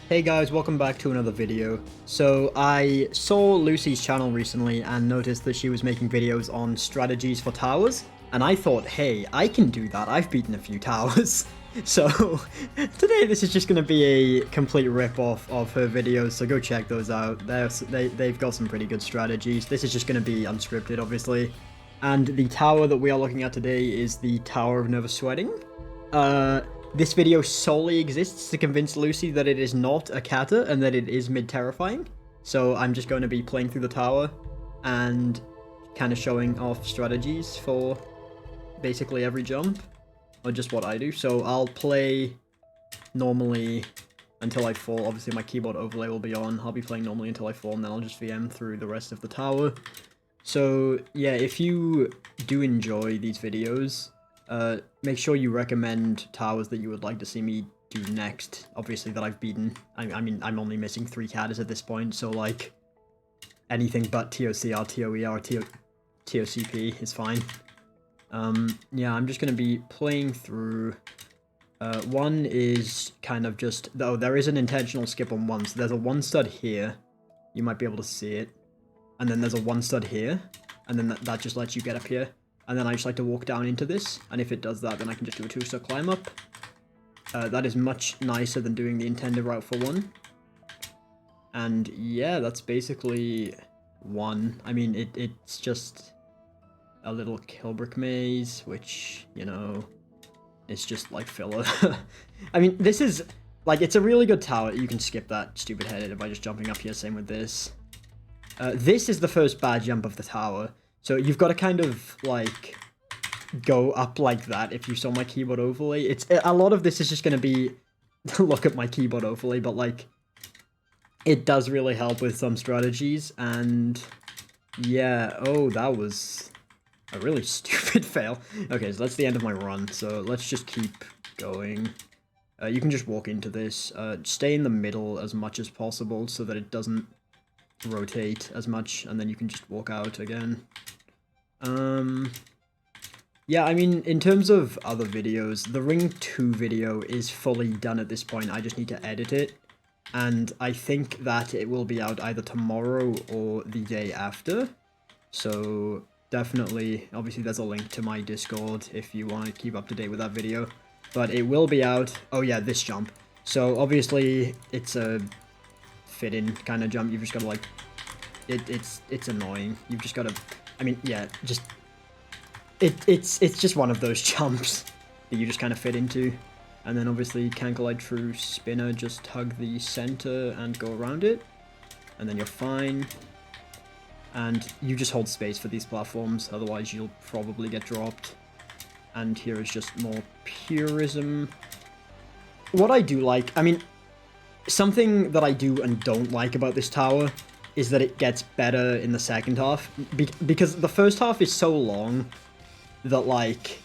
Hey guys, welcome back to another video. So I saw Lucy's channel recently and noticed that she was making videos on strategies for towers, and I thought, hey, I can do that, I've beaten a few towers. So today this is just going to be a complete rip-off of her videos, so go check those out. They've got some pretty good strategies. This is just going to be unscripted, obviously. And the tower that we are looking at today is the Tower of Never Sweating. This video solely exists to convince Lucy that it is not a kata and that it is mid-terrifying. So I'm just going to be playing through the tower and kind of showing off strategies for basically every jump, or just what I do. So I'll play normally until I fall. Obviously my keyboard overlay will be on. I'll be playing normally until I fall, and then I'll just VM through the rest of the tower. So yeah, if you do enjoy these videos, make sure you recommend towers that you would like to see me do next. Obviously that I've beaten. I mean, I'm only missing 3 katas at this point, so like anything but TOCR, TOER, or TOCP is fine. Yeah, I'm just gonna be playing through. One is kind of just, though there is an intentional skip on one, so there's a 1 stud here. You might be able to see it. And then there's a 1 stud here, and then that just lets you get up here. And then I just like to walk down into this, and if it does that, then I can just do a 2-stud climb up. That is much nicer than doing the intended route for 1. And yeah, that's basically 1. I mean, it's just a little Kilbrick maze, which, you know, it's just like filler. I mean, this is, like, it's a really good tower. You can skip that stupid head by just jumping up here, same with this. This is the first bad jump of the tower. So you've got to kind of, like, go up like that if you saw my keyboard overlay. A lot of this is just going to be look at my keyboard overlay, but, like, it does really help with some strategies, and yeah, oh, that was a really stupid fail. Okay, so that's the end of my run, so let's just keep going. You can just walk into this. Stay in the middle as much as possible so that it doesn't rotate as much, and then you can just walk out again. Yeah, I mean, in terms of other videos, the Ring 2 video is fully done at this point. I just need to edit it, and I think that it will be out either tomorrow or the day after. So definitely, obviously there's a link to my Discord if you want to keep up to date with that video, but it will be out. Oh yeah, this jump. So obviously it's a fit-in kind of jump. You've just got to, like, it's annoying. You've just got to, I mean, yeah, just it's just one of those jumps that you just kind of fit into. And then obviously Cankelite True Spinner, just hug the center and go around it, and then you're fine. And you just hold space for these platforms, otherwise you'll probably get dropped. And here is just more purism. What I do like, I mean, something that I do and don't like about this tower is that it gets better in the second half, because the first half is so long that, like,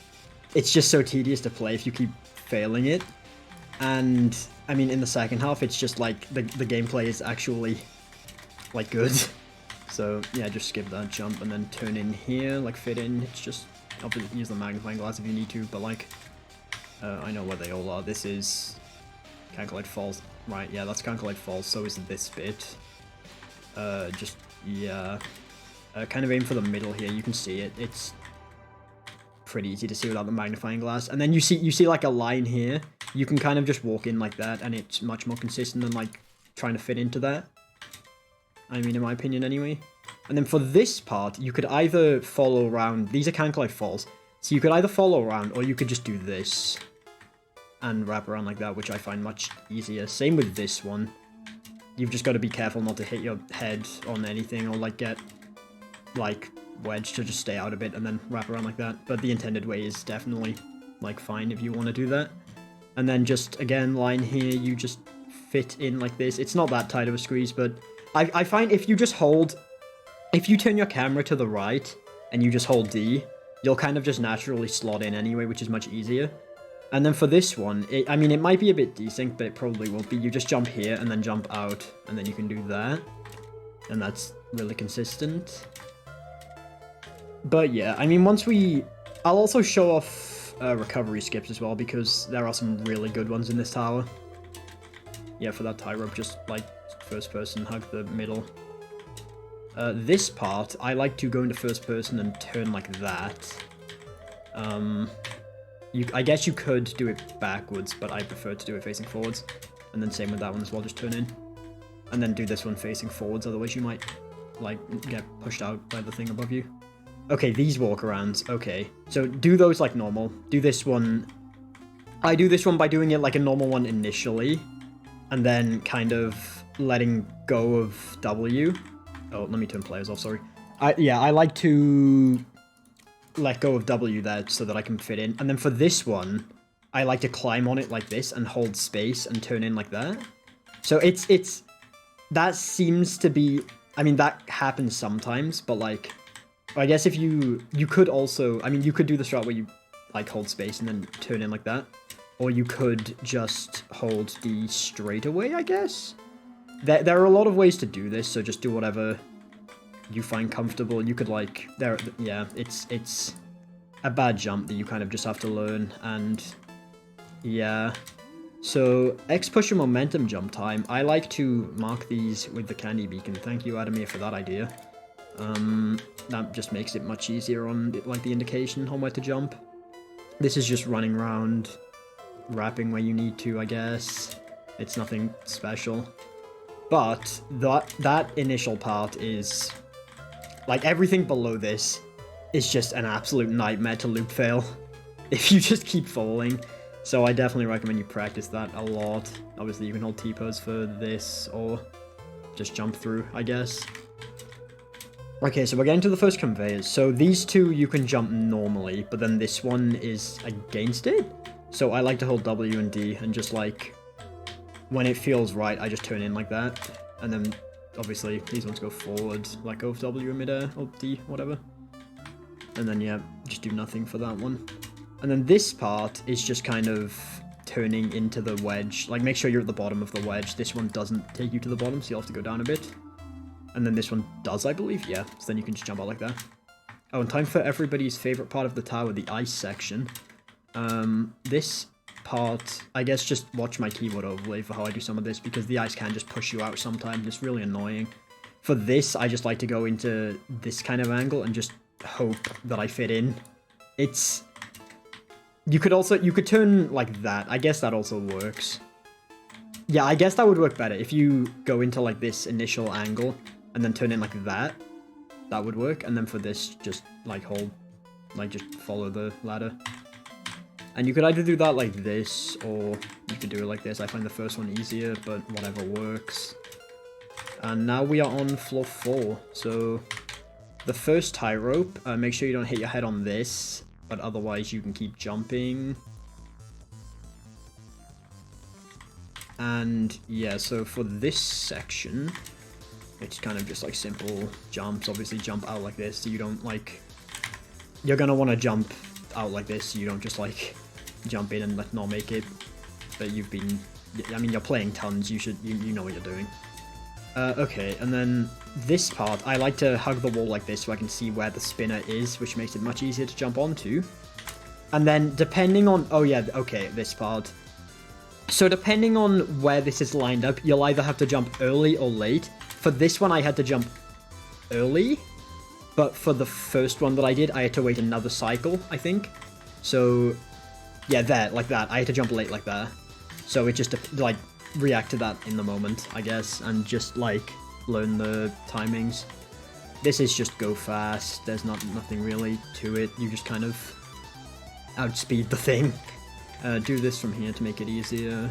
it's just so tedious to play if you keep failing it. And I mean, in the second half, it's just like the gameplay is actually, like, good. So yeah, just skip that jump and then turn in here, like fit in. It's just, obviously use the magnifying glass if you need to, but, like, I know where they all are. This is Cankelite Falls. Right, yeah, that's Cankelite Falls, so is this bit. Just, yeah. Kind of aim for the middle here, you can see it. It's pretty easy to see without the magnifying glass. And then you see like a line here. You can kind of just walk in like that, and it's much more consistent than, like, trying to fit into that. I mean, in my opinion, anyway. And then for this part, you could either follow around. These are Cankelite Falls. So you could either follow around, or you could just do this and wrap around like that, which I find much easier. Same with this one. You've just got to be careful not to hit your head on anything, or, like, get, like, wedged to just stay out a bit and then wrap around like that. But the intended way is definitely, like, fine if you want to do that. And then just, again, line here, you just fit in like this. It's not that tight of a squeeze, but I find if you just hold, if you turn your camera to the right and you just hold D, you'll kind of just naturally slot in anyway, which is much easier. And then for this one, I mean, it might be a bit desynced, but it probably won't be. You just jump here and then jump out, and then you can do that. And that's really consistent. But yeah, I mean, I'll also show off recovery skips as well, because there are some really good ones in this tower. yeah, for that tie rope, just like first person, hug the middle. This part, I like to go into first person and turn like that. I guess you could do it backwards, but I prefer to do it facing forwards. And then same with that one as well, just turn in. And then do this one facing forwards, otherwise you might, like, get pushed out by the thing above you. Okay, these walk-arounds, okay. So do those like normal. Do this one... I do this one by doing it like a normal one initially, and then kind of letting go of W. Oh, let me turn players off, sorry. I like to let go of W there so that I can fit in. And then for this one, I like to climb on it like this and hold space and turn in like that. So it's that seems to be, I mean, that happens sometimes, but like, I guess if you could also, I mean, you could do the strat where you like hold space and then turn in like that. Or you could just hold the straightaway, I guess? There are a lot of ways to do this, so just do whatever you find comfortable. You could like, yeah, it's a bad jump that you kind of just have to learn, and yeah. So, X push and momentum jump time. I like to mark these with the candy beacon. Thank you, Adamir, for that idea. That just makes it much easier on like the indication on where to jump. This is just running around, wrapping where you need to, I guess. It's nothing special. But that initial part is, like, everything below this is just an absolute nightmare to loop fail if you just keep falling. So I definitely recommend you practice that a lot. Obviously you can hold T-pose for this, or just jump through, I guess. Okay, so we're getting to the first conveyors. So these two you can jump normally, but then this one is against it. So I like to hold W and D and just like, when it feels right, I just turn in like that. And then obviously these ones go forward, let go of W in midair, or D, whatever. And then yeah, just do nothing for that one. And then this part is just kind of turning into the wedge. Like, make sure you're at the bottom of the wedge. This one doesn't take you to the bottom, so you'll have to go down a bit. And then this one does, I believe, yeah. So then you can just jump out like that. Oh, and time for everybody's favorite part of the tower, the ice section. This part, I guess just watch my keyboard overlay for how I do some of this, because the ice can just push you out sometimes. It's really annoying. For this, I just like to go into this kind of angle and just hope that I fit in. It's... You could turn like that. I guess that also works. Yeah, I guess that would work better. If you go into like this initial angle and then turn in like that, that would work. And then for this, just like hold, like just follow the ladder. And you could either do that like this, or you could do it like this. I find the first one easier, but whatever works. And now we are on floor 4. So the first tie rope, make sure you don't hit your head on this, but otherwise you can keep jumping. And yeah, so for this section, it's kind of just like simple jumps. Obviously jump out like this, so you don't like, you're gonna want to jump out like this, so you don't just like jump in and like not make it. But you've been, I mean, you're playing tons, you know what you're doing. Okay, and then this part, I like to hug the wall like this so I can see where the spinner is, which makes it much easier to jump onto. And then depending on, oh yeah, okay, this part. So depending on where this is lined up, you'll either have to jump early or late. For this one, I had to jump early, but for the first one that I did, I had to wait another cycle, I think. So yeah, there, like that. I had to jump late like that. So it just, like, react to that in the moment, I guess, and just like learn the timings. This is just go fast. There's nothing really to it. You just kind of outspeed the thing. Do this from here to make it easier.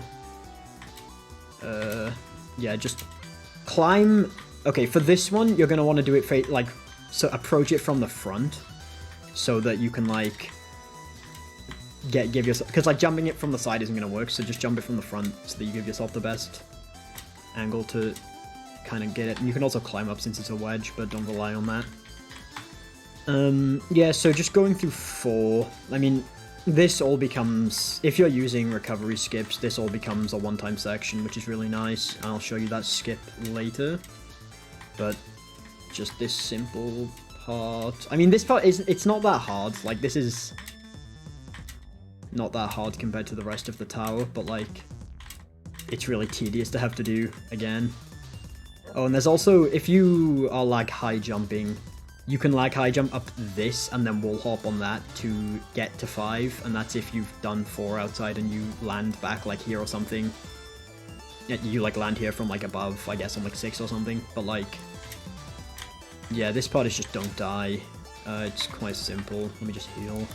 Yeah, just climb. Okay, for this one, you're gonna want to do it like, so approach it from the front, so that you can like give yourself, because like jumping it from the side isn't going to work, so just jump it from the front so that you give yourself the best angle to kind of get it. And you can also climb up since it's a wedge, but don't rely on that. Yeah, so just going through 4, I mean, this all becomes, if you're using recovery skips, this all becomes a one-time section, which is really nice. I'll show you that skip later, but just this simple part. I mean, this part it's not that hard. Like, this is not that hard compared to the rest of the tower, but like, it's really tedious to have to do again. Oh, and there's also, if you are like high jumping, you can like high jump up this and then wall hop on that to get to 5, and that's if you've done 4 outside and you land back like here or something. Yeah, you like land here from like above, I guess on like 6 or something, but like, yeah, this part is just don't die. It's quite simple. Let me just heal.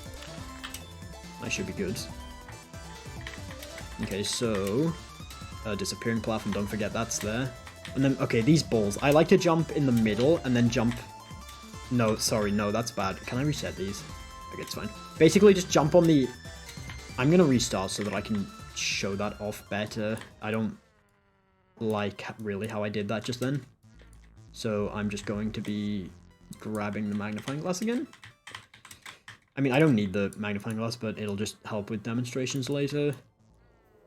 I should be good. Okay, so disappearing platform, don't forget that's there. And then, okay, these balls. I like to jump in the middle and then jump... No, sorry, no, that's bad. Can I reset these? Okay, it's fine. Basically, just jump on the... I'm gonna restart so that I can show that off better. I don't like really how I did that just then. So I'm just going to be grabbing the magnifying glass again. I mean, I don't need the magnifying glass, but it'll just help with demonstrations later.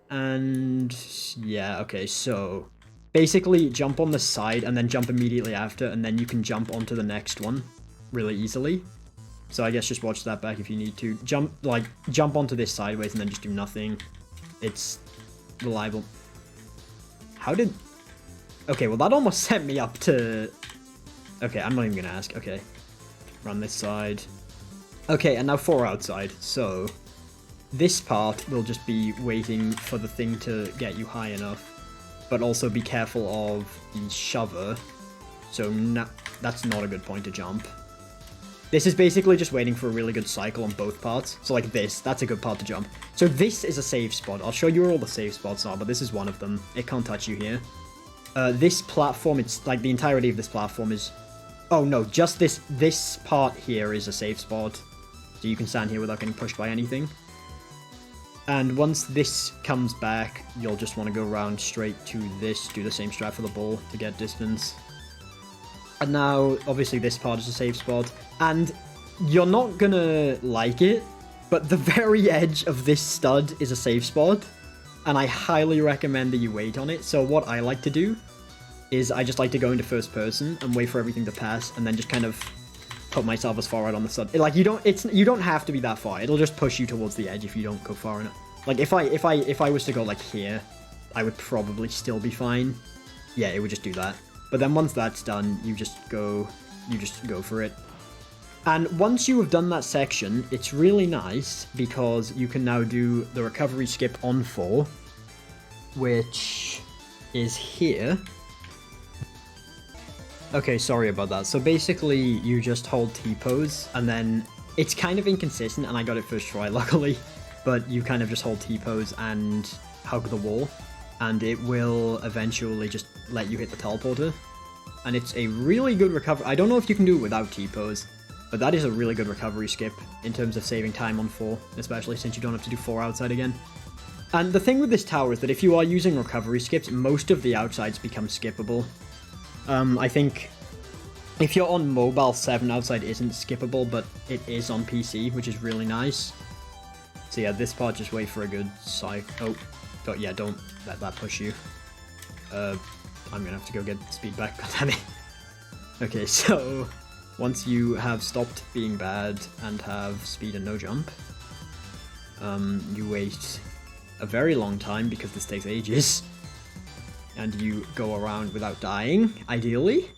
And yeah, okay, so basically jump on the side and then jump immediately after, and then you can jump onto the next one really easily. So I guess just watch that back if you need to. Jump onto this sideways and then just do nothing. It's reliable. How did... Okay, well that almost set me up to... Okay, I'm not even gonna ask. Okay, run this side. Okay, and now 4 outside, so... This part will just be waiting for the thing to get you high enough, but also be careful of the shover, so that's not a good point to jump. This is basically just waiting for a really good cycle on both parts, so like this, that's a good part to jump. So this is a safe spot. I'll show you where all the safe spots are, but this is one of them. It can't touch you here. This platform, it's like the entirety of this platform is... Oh no, just this part here is a safe spot, so you can stand here without getting pushed by anything. And once this comes back, you'll just want to go around straight to this, do the same strat for the ball to get distance. And now, obviously this part is a safe spot, and you're not gonna like it, but the very edge of this stud is a safe spot, and I highly recommend that you wait on it. So what I like to do is I just like to go into first person and wait for everything to pass, and then just kind of put myself as far out on the stud. Like you don't have to be that far. It'll just push you towards the edge if you don't go far enough. Like if I was to go like here, I would probably still be fine. Yeah, it would just do that. But then once that's done, you just go for it. And once you have done that section, it's really nice because you can now do the recovery skip on 4, which is here. Okay, sorry about that. So basically, you just hold T-pose, and then it's kind of inconsistent, and I got it first try, luckily. But you kind of just hold T-pose and hug the wall, and it will eventually just let you hit the teleporter. And it's a really good recovery. I don't know if you can do it without T-pose, but that is a really good recovery skip in terms of saving time on 4, especially since you don't have to do 4 outside again. And the thing with this tower is that if you are using recovery skips, most of the outsides become skippable. I think if you're on mobile, 7 outside isn't skippable, but it is on PC, which is really nice. So yeah, this part, just wait for a good cycle. Oh, yeah, don't let that push you. I'm gonna have to go get speed back, god damn it. Okay, so once you have stopped being bad and have speed and no jump, you wait a very long time because this takes ages. And you go around without dying, ideally.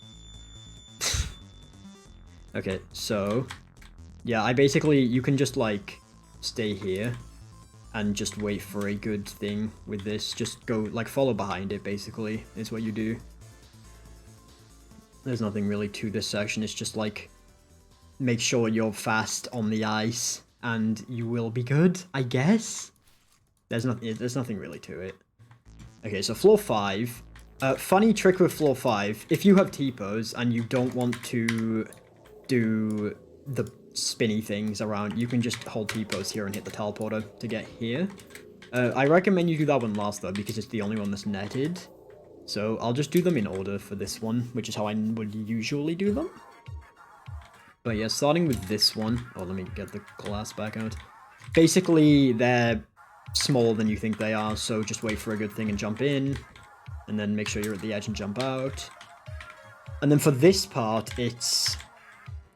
Okay, so... Yeah, you can just, like, stay here and just wait for a good thing with this. Just go, like, follow behind it, basically, is what you do. There's nothing really to this section. It's just, like, make sure you're fast on the ice, and you will be good, I guess? There's nothing really to it. Okay, so floor 5. Funny trick with floor 5. If you have T-pose and you don't want to do the spinny things around, you can just hold T-pose here and hit the teleporter to get here. I recommend you do that one last, though, because it's the only one that's netted. So I'll just do them in order for this one, which is how I would usually do them. But yeah, starting with this one. Oh, let me get the glass back out. Basically, they're smaller than you think they are, so just wait for a good thing and jump in, and then make sure you're at the edge and jump out. And then for this part, it's...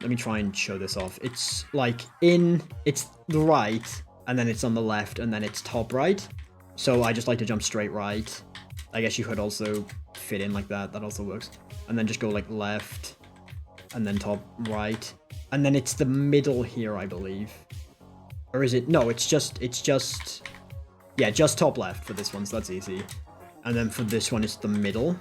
Let me try and show this off. It's like it's the right, and then it's on the left, and then it's top right. So I just like to jump straight right, I guess you could also fit in like that. That also works. And then just go like left, and then top right. And then it's the middle here, I believe. Or is it? No, it's just, yeah, just top left for this one, so that's easy. And then for this one, it's the middle.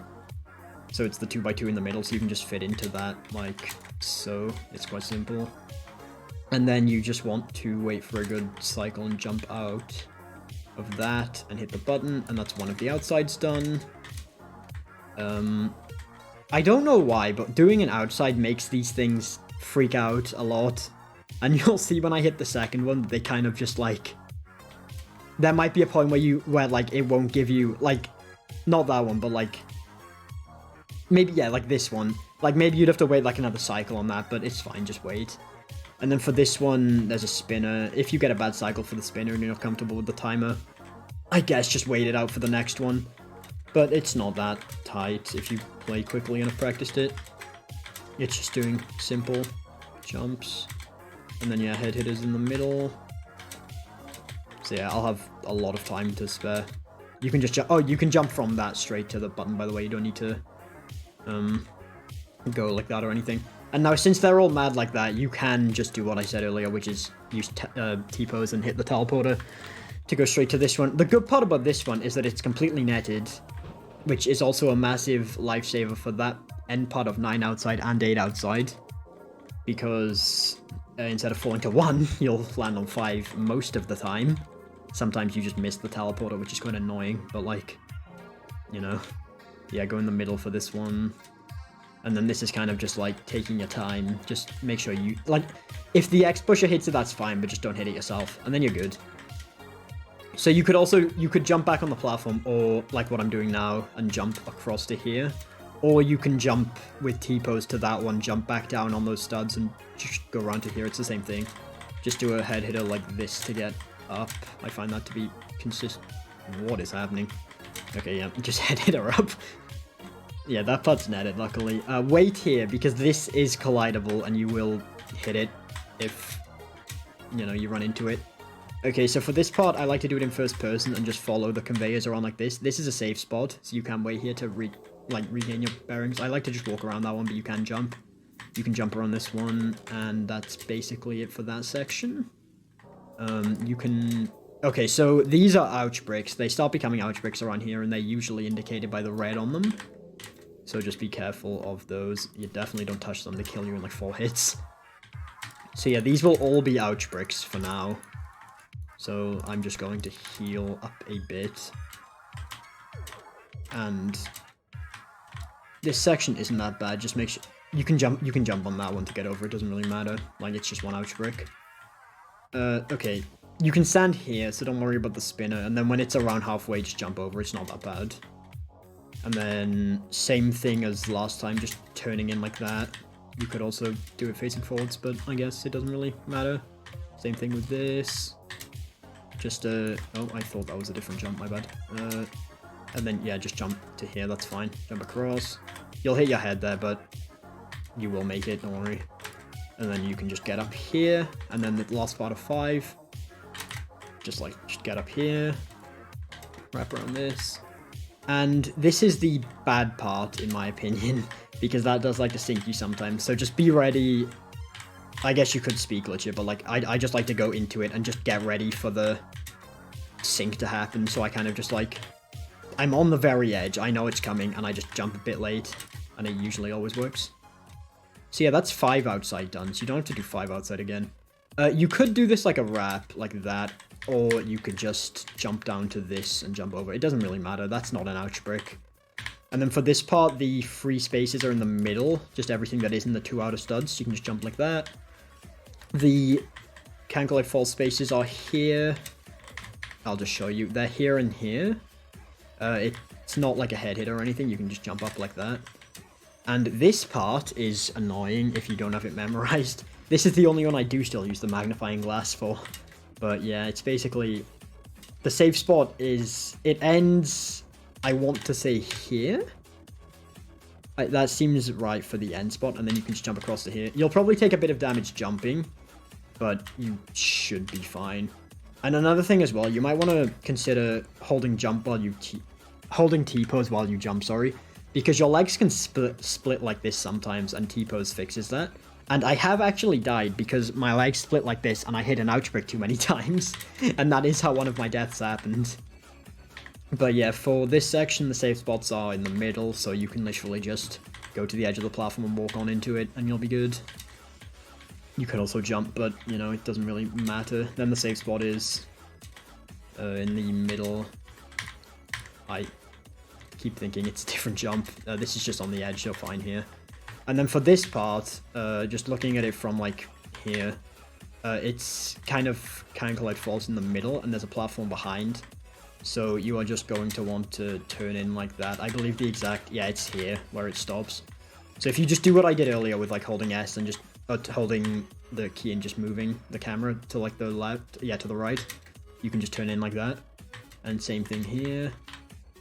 So it's the 2x2 in the middle, so you can just fit into that like so. It's quite simple. And then you just want to wait for a good cycle and jump out of that and hit the button, and that's one of the outsides done. I don't know why, but doing an outside makes these things freak out a lot. And you'll see when I hit the second one, they kind of just like... There might be a point where like it won't give you, like, not that one, but like... Maybe, yeah, like this one. Like maybe you'd have to wait like another cycle on that, but it's fine, just wait. And then for this one, there's a spinner. If you get a bad cycle for the spinner and you're not comfortable with the timer, I guess just wait it out for the next one. But it's not that tight if you play quickly and have practiced it. It's just doing simple jumps. And then, yeah, head hitters in the middle. So yeah, I'll have a lot of time to spare. You can just jump. Oh, you can jump from that straight to the button, by the way. You don't need to go like that or anything. And now, since they're all mad like that, you can just do what I said earlier, which is use T-pose and hit the teleporter to go straight to this one. The good part about this one is that it's completely netted, which is also a massive lifesaver for that end part of 9 outside and 8 outside. Because instead of falling to 1, you'll land on 5 most of the time. Sometimes you just miss the teleporter, which is quite annoying, but like, you know. Yeah, go in the middle for this one. And then this is kind of just like taking your time. Just make sure you, like, if the X pusher hits it, that's fine, but just don't hit it yourself. And then you're good. So you could jump back on the platform, or like what I'm doing now, and jump across to here. Or you can jump with T-pose to that one, jump back down on those studs, and just go around to here. It's the same thing. Just do a head hitter like this to get up. I find that to be consistent. What is happening? Okay, yeah, just head hitter up. Yeah, that part's netted, luckily. Wait here, because this is collidable, and you will hit it if, you know, you run into it. Okay, so for this part, I like to do it in first person and just follow the conveyors around like this. This is a safe spot, so you can wait here to regain your bearings. I like to just walk around that one, but you can jump. You can jump around this one, and that's basically it for that section. You can... Okay, so these are ouch bricks. They start becoming ouch bricks around here, and they're usually indicated by the red on them. So just be careful of those. You definitely don't touch them. They kill you in like 4 hits. So yeah, these will all be ouch bricks for now. So I'm just going to heal up a bit. And this section isn't that bad. Just make sure you can jump on that one to get over. It doesn't really matter. Like, it's just one ouch brick. Okay. You can stand here, so don't worry about the spinner. And then when it's around halfway, just jump over. It's not that bad. And then same thing as last time, just turning in like that. You could also do it facing forwards, but I guess it doesn't really matter. Same thing with this. Just oh, I thought that was a different jump, my bad. And then, yeah, just jump to here, that's fine. Jump across. You'll hit your head there, but you will make it, don't worry. And then you can just get up here, and then the last part of 5. Just get up here. Wrap around this. And this is the bad part, in my opinion, because that does like to sink you sometimes. So just be ready. I guess you could speed glitch it, but like I just like to go into it and just get ready for the sink to happen. So I kind of just like, I'm on the very edge. I know it's coming, and I just jump a bit late, and it usually always works. So yeah, that's 5 outside done. So you don't have to do 5 outside again. You could do this like a wrap, like that, or you could just jump down to this and jump over. It doesn't really matter. That's not an ouch brick. And then for this part, the free spaces are in the middle. Just everything that isn't the 2 outer studs. You can just jump like that. The can't collect false spaces are here. I'll just show you. They're here and here. It's not like a head hit or anything. You can just jump up like that. And this part is annoying if you don't have it memorized. This is the only one I do still use the magnifying glass for. But yeah, it's basically... The safe spot is... It ends... I want to say here? That seems right for the end spot, and then you can just jump across to here. You'll probably take a bit of damage jumping, but you should be fine. And another thing as well, you might want to consider holding jump while you... holding T-pose while you jump, sorry. Because your legs can split like this sometimes, and T-pose fixes that. And I have actually died because my legs split like this, and I hit an ouch brick too many times. And that is how one of my deaths happened. But yeah, for this section, the safe spots are in the middle, so you can literally just go to the edge of the platform and walk on into it, and you'll be good. You could also jump, but, you know, it doesn't really matter. Then the safe spot is in the middle. I keep thinking it's a different jump. This is just on the edge, you're fine here. And then for this part, just looking at it from, like, here, it's kind of like falls in the middle, and there's a platform behind. So you are just going to want to turn in like that. I believe the exact... yeah, it's here where it stops. So if you just do what I did earlier with, like, holding S and just holding the key and just moving the camera to, like, the left... yeah, to the right, you can just turn in like that. And same thing here.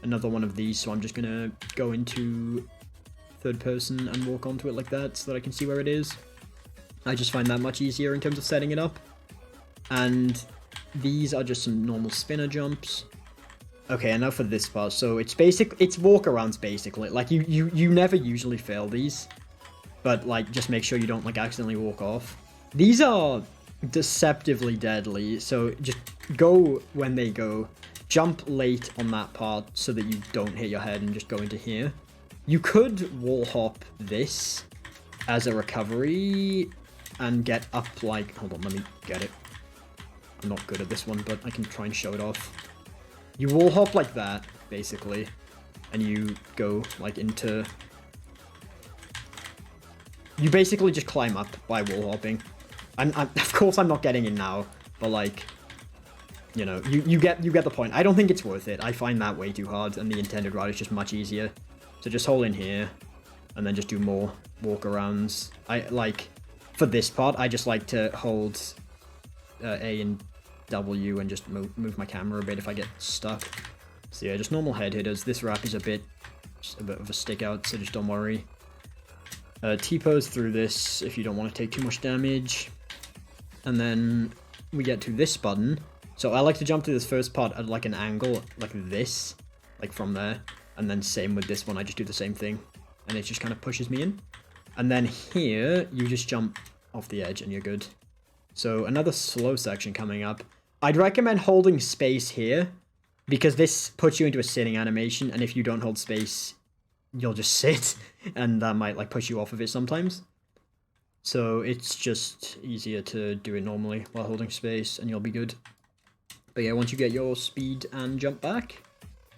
Another one of these, so I'm just gonna go into third person and walk onto it like that so that I can see where it is. I just find that much easier in terms of setting it up. And these are just some normal spinner jumps. Okay, and now for this part. So it's walkarounds basically. Like you never usually fail these, but like just make sure you don't like accidentally walk off. These are deceptively deadly, so just go when they go. Jump late on that part so that you don't hit your head and just go into here. You could wall hop this as a recovery and get up like... hold on, let me get it. I'm not good at this one, but I can try and show it off. You wall hop like that, basically, and you go like into... you basically just climb up by wall hopping. Of course I'm not getting in now, but like... you know, you get the point. I don't think it's worth it. I find that way too hard, and the intended route is just much easier. So just hold in here, and then just do more walkarounds. For this part, I just like to hold A and W and just move my camera a bit if I get stuck. So yeah, just normal head hitters. This wrap is just a bit of a stick out, so just don't worry. T-pose through this if you don't want to take too much damage. And then we get to this button. So I like to jump to this first part at like an angle, like this, like from there. And then same with this one, I just do the same thing. And it just kind of pushes me in. And then here, you just jump off the edge and you're good. So another slow section coming up. I'd recommend holding space here, because this puts you into a sitting animation, and if you don't hold space, you'll just sit, and that might like push you off of it sometimes. So it's just easier to do it normally while holding space, and you'll be good. But yeah, once you get your speed and jump back,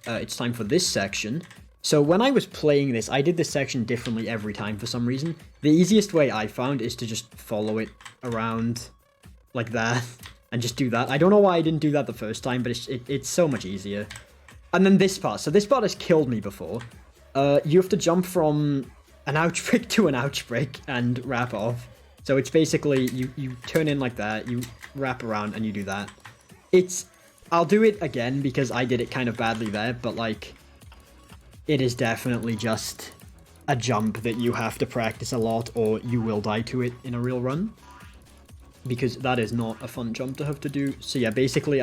it's time for this section. So when I was playing this, I did this section differently every time for some reason. The easiest way I found is to just follow it around like that and just do that. I don't know why I didn't do that the first time, but it's so much easier. And then this part. So this part has killed me before. You have to jump from an ouch brick to an ouch brick and wrap off. So it's basically, you turn in like that, you wrap around and you do that. I'll do it again because I did it kind of badly there, but like, it is definitely just a jump that you have to practice a lot or you will die to it in a real run. Because that is not a fun jump to have to do. So yeah, basically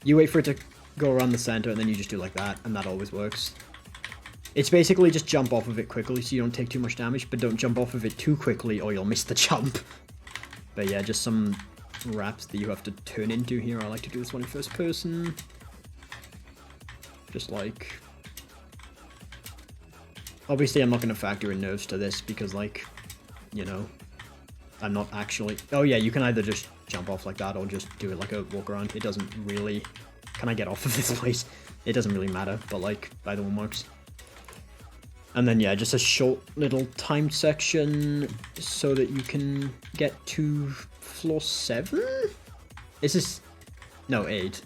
you wait for it to go around the center and then you just do like that, and that always works. It's basically just jump off of it quickly so you don't take too much damage, but don't jump off of it too quickly or you'll miss the jump. But yeah, just some wraps that you have to turn into here. I like to do this one in first person. Just like... obviously I'm not going to factor in nerves to this because like, you know, I'm not actually... oh yeah, you can either just jump off like that or just do it like a walk around. It doesn't really... can I get off of this place? It doesn't really matter, but like, either one works. And then, yeah, just a short little timed section so that you can get to floor 7? Is this... no, 8.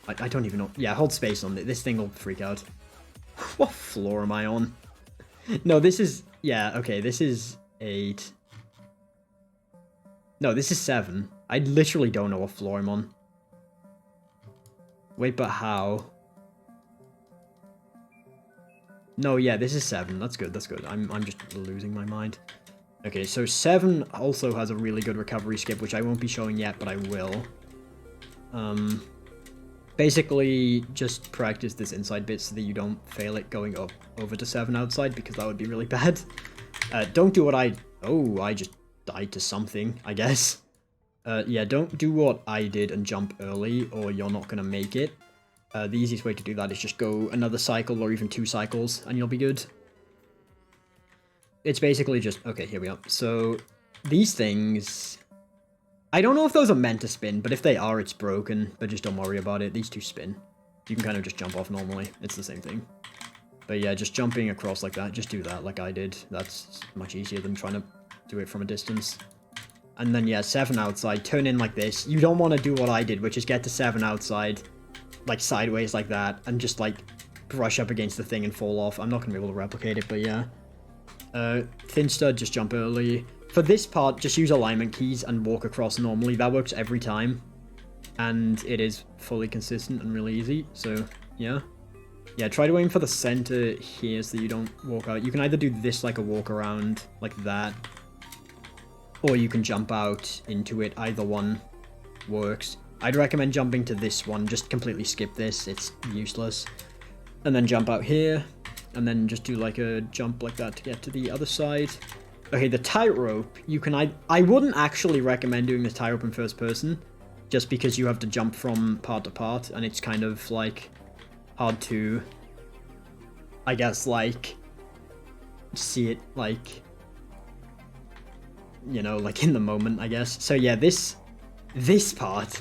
I don't even know. Yeah, hold space on it. This thing will freak out. What floor am I on? No, this is... yeah, okay, this is 8. No, this is 7. I literally don't know what floor I'm on. Wait, but how? No, yeah, this is 7. That's good, that's good. I'm just losing my mind. Okay, so 7 also has a really good recovery skip, which I won't be showing yet, but I will. Basically, just practice this inside bit so that you don't fail it going up over to 7 outside, because that would be really bad. Don't do what I... Oh, I just died to something, I guess. Yeah, don't do what I did and jump early, or you're not going to make it. The easiest way to do that is just go another cycle, or even 2 cycles, and you'll be good. It's basically just... Okay, here we are. So, these things... I don't know if those are meant to spin, but if they are, it's broken. But just don't worry about it. These 2 spin. You can kind of just jump off normally. It's the same thing. But yeah, just jumping across like that. Just do that like I did. That's much easier than trying to do it from a distance. And then, yeah, 7 outside. Turn in like this. You don't want to do what I did, which is get to 7 outside. Like, sideways like that. And just, like, brush up against the thing and fall off. I'm not going to be able to replicate it, but yeah. Thin stud, just jump early. For this part, just use alignment keys and walk across normally. That works every time. And it is fully consistent and really easy. So, yeah. Yeah, try to aim for the center here so that you don't walk out. You can either do this like a walk around, like that. Or you can jump out into it. Either one works. I'd recommend jumping to this one. Just completely skip this. It's useless. And then jump out here. And then just do like a jump like that to get to the other side. Okay, the tightrope, you can... I wouldn't actually recommend doing the tightrope in first person, just because you have to jump from part to part, and it's kind of, like, hard to, I guess, like, see it, like, you know, like, in the moment, I guess. So, yeah, this part...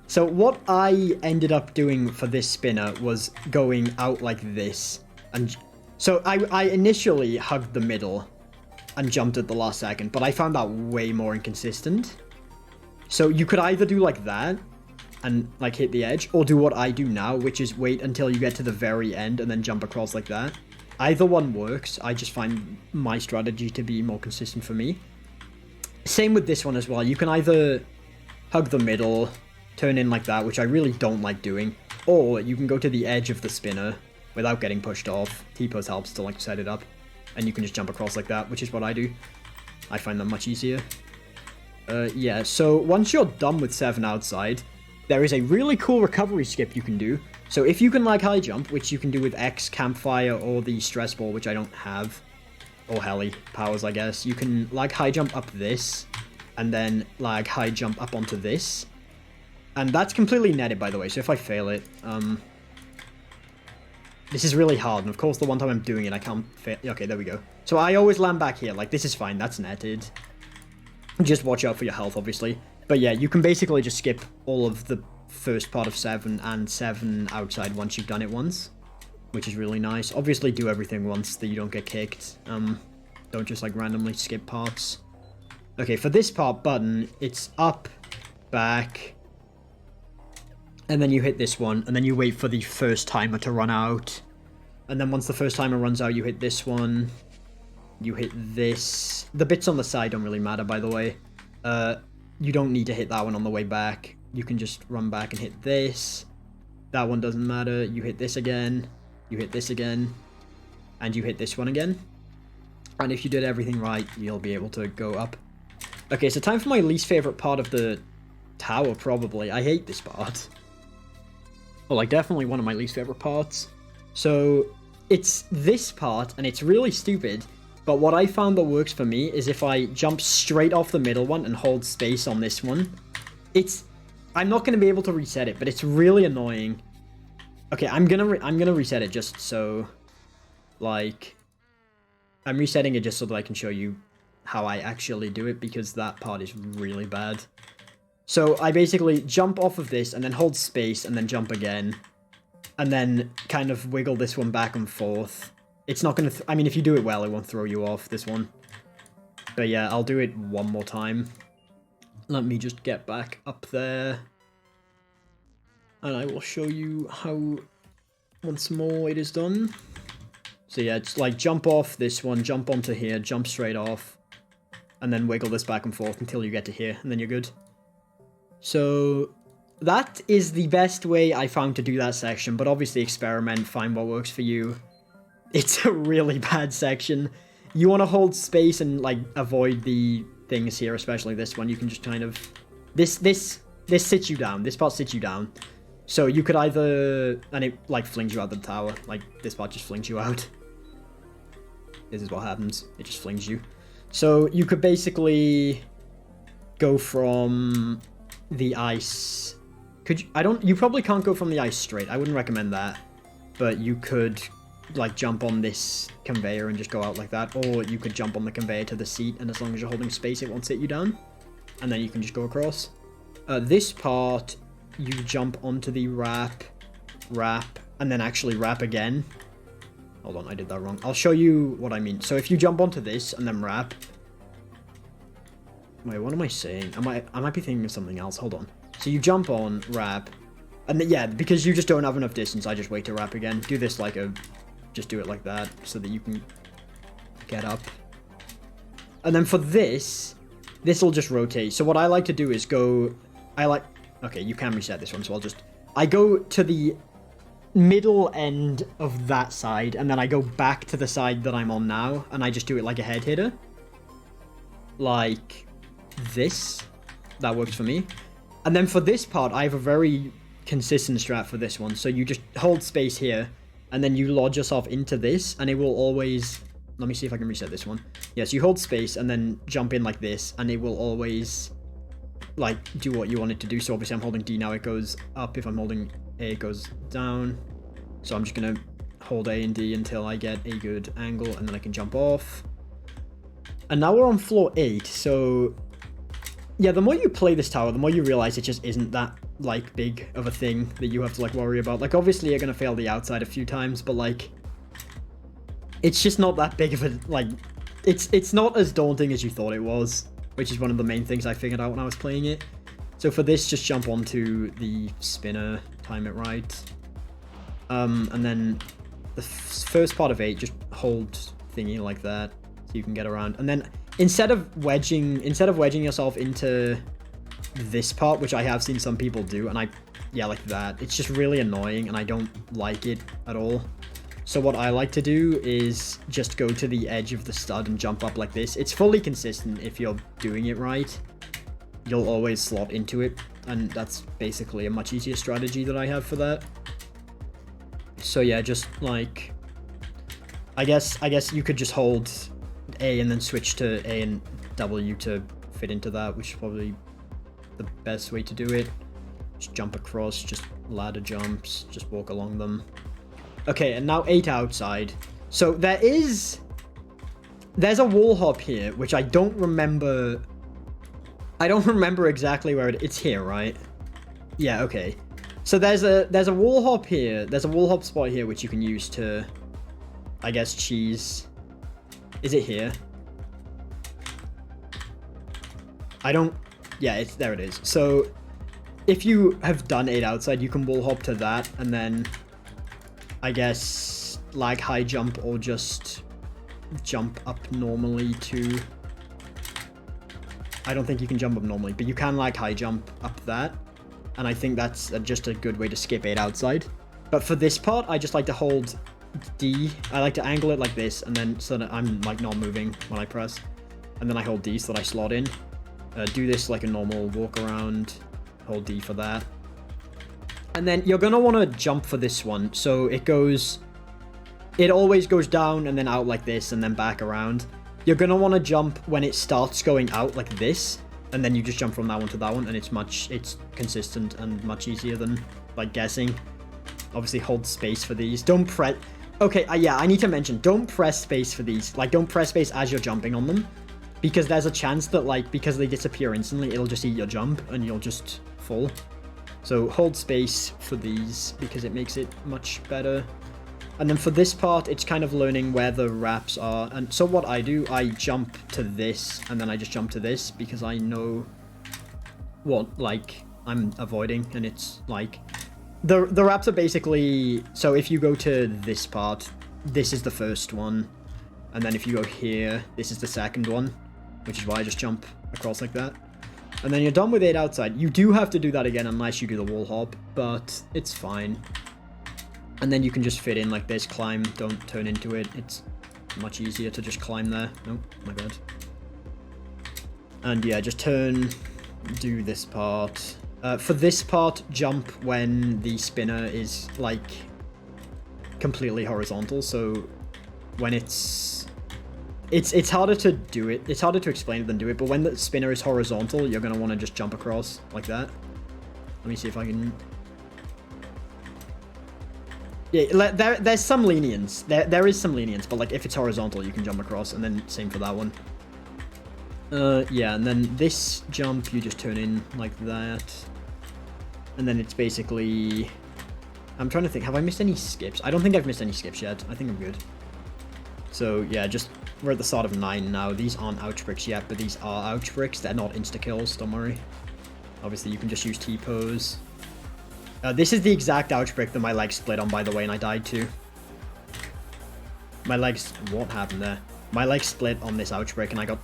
So, what I ended up doing for this spinner was going out like this, and... So, I initially hugged the middle and jumped at the last second, but I found that way more inconsistent. So you could either do like that and like hit the edge, or do what I do now, which is wait until you get to the very end and then jump across like that. Either one works. I just find my strategy to be more consistent for me. Same with this one as well. You can either hug the middle, turn in like that, which I really don't like doing, or you can go to the edge of the spinner without getting pushed off. T-pose helps to like set it up. And you can just jump across like that, which is what I do. I find that much easier. Yeah, so once you're done with 7 outside, there is a really cool recovery skip you can do. So if you can lag high jump, which you can do with X, Campfire, or the Stress Ball, which I don't have, or Heli powers, I guess, you can lag high jump up this, and then lag high jump up onto this. And that's completely netted, by the way, so if I fail it, this is really hard, and of course the one time I'm doing it, I can't fail. Okay, there we go. So I always land back here, like, this is fine, that's netted. Just watch out for your health, obviously. But yeah, you can basically just skip all of the first part of 7 and 7 outside once you've done it once. Which is really nice. Obviously do everything once that you don't get kicked. Don't just, like, randomly skip parts. Okay, for this part button, it's up, back... And then you hit this one, and then you wait for the first timer to run out. And then once the first timer runs out, you hit this one. You hit this. The bits on the side don't really matter, by the way. You don't need to hit that one on the way back. You can just run back and hit this. That one doesn't matter. You hit this again. You hit this again. And you hit this one again. And if you did everything right, you'll be able to go up. Okay, so time for my least favorite part of the tower, probably. I hate this part. Well, like, definitely one of my least favorite parts. So, it's this part, and it's really stupid, but what I found that works for me is if I jump straight off the middle one and hold space on this one. I'm not going to be able to reset it, but it's really annoying. Okay, I'm gonna reset it just so, like, I'm resetting it just so that I can show you how I actually do it, because that part is really bad. So I basically jump off of this and then hold space and then jump again. And then kind of wiggle this one back and forth. It's not going to... I mean, if you do it well, it won't throw you off, this one. But yeah, I'll do it one more time. Let me just get back up there. And I will show you how once more it is done. So yeah, it's like jump off this one, jump onto here, jump straight off. And then wiggle this back and forth until you get to here, and then you're good. So that is the best way I found to do that section, but obviously experiment, find what works for you. It's a really bad section. You want to hold space and, like, avoid the things here, especially this one. You can just kind of... This sits you down. This part sits you down. So you could either, and it like flings you out the tower, like this part just flings you out. This is what happens, it just flings you. So you could basically go from the ice. You probably can't go from the ice straight, I wouldn't recommend that. But you could like jump on this conveyor and just go out like that, or you could jump on the conveyor to the seat, and as long as you're holding space it won't sit you down, and then you can just go across. This part, you jump onto the wrap, and then actually wrap again. Hold on, I did that wrong. I'll show you what I mean. So if you jump onto this and then wrap. Wait, what am I saying? I might be thinking of something else. Hold on. So you jump on, wrap, and then, yeah, because you just don't have enough distance, I just wait to wrap again. Do this like just do it like that so that you can get up. And then for this will just rotate. So what I like to do is go, okay, you can reset this one, so I go to the middle end of that side, and then I go back to the side that I'm on now, and I just do it like a head hitter. Like this. That works for me. And then for this part, I have a very consistent strat for this one. So you just hold space here, and then you lodge yourself into this, and it will always... Let me see if I can reset this one. Yes, you hold space, and then jump in like this, and it will always, like, do what you want it to do. So obviously I'm holding D now, it goes up. If I'm holding A, it goes down. So I'm just going to hold A and D until I get a good angle, and then I can jump off. And now we're on floor 8, so... Yeah, the more you play this tower, the more you realize it just isn't that, like, big of a thing that you have to, like, worry about. Like, obviously you're going to fail the outside a few times, but, like... It's just not that big of a, like... It's not as daunting as you thought it was, which is one of the main things I figured out when I was playing it. So for this, just jump onto the spinner, time it right. And then the first part of 8, just hold thingy like that, so you can get around. And then instead of wedging yourself into this part, which I have seen some people do, and yeah, like that, it's just really annoying, and I don't like it at all. So what I like to do is just go to the edge of the stud and jump up like this. It's fully consistent if you're doing it right. You'll always slot into it, and that's basically a much easier strategy that I have for that. So yeah, just like, I guess you could just hold A and then switch to A and W to fit into that, which is probably the best way to do it. Just jump across, just ladder jumps, just walk along them. Okay, and now 8 outside. So there's a wall hop here, which I don't remember. I don't remember exactly where it's here, right? Yeah, okay. So there's a wall hop here. There's a wall hop spot here which you can use to, I guess, cheese. Is it here? Yeah, there it is. So if you have done 8 outside, you can wall hop to that, and then I guess lag high jump, or just jump up normally to... I don't think you can jump up normally, but you can lag high jump up that. And I think that's just a good way to skip 8 outside. But for this part, I just like to hold D. I like to angle it like this, and then so that I'm like not moving when I press. And then I hold D so that I slot in. Do this like a normal walk around. Hold D for that. And then you're going to want to jump for this one. So it always goes down and then out like this and then back around. You're going to want to jump when it starts going out like this. And then you just jump from that one to that one, and it's consistent and much easier than, like, guessing. Obviously, hold space for these. Don't press... Okay, yeah, I need to mention, don't press space for these. Like, don't press space as you're jumping on them. Because there's a chance that, like, because they disappear instantly, it'll just eat your jump, and you'll just fall. So, hold space for these, because it makes it much better. And then for this part, it's kind of learning where the wraps are. And so what I do, I jump to this, and then I just jump to this, because I know what, like, I'm avoiding. And it's, like, the wraps are basically... So if you go to this part, this is the first one. And then if you go here, this is the second one, which is why I just jump across like that. And then you're done with 8 outside. You do have to do that again unless you do the wall hop, but it's fine. And then you can just fit in like this, climb, don't turn into it. It's much easier to just climb there. Oh, my bad. And yeah, just turn, do this part, For this part, jump when the spinner is, like, completely horizontal, so when it's harder to do it, it's harder to explain it than do it, but when the spinner is horizontal, you're going to want to just jump across, like that. Let me see if I can... Yeah, there's some lenience. There is some lenience, but, like, if it's horizontal, you can jump across, and then same for that one. Yeah, and then this jump, you just turn in like that. And then it's basically... I'm trying to think, have I missed any skips? I don't think I've missed any skips yet. I think I'm good. So, yeah, just... We're at the start of 9 now. These aren't ouch bricks yet, but these are ouch bricks. They're not insta-kills, don't worry. Obviously, you can just use T-pose. This is the exact ouch brick that my leg split on, by the way, and I died too. My legs... What happened there? My leg split on this ouch brick, and I got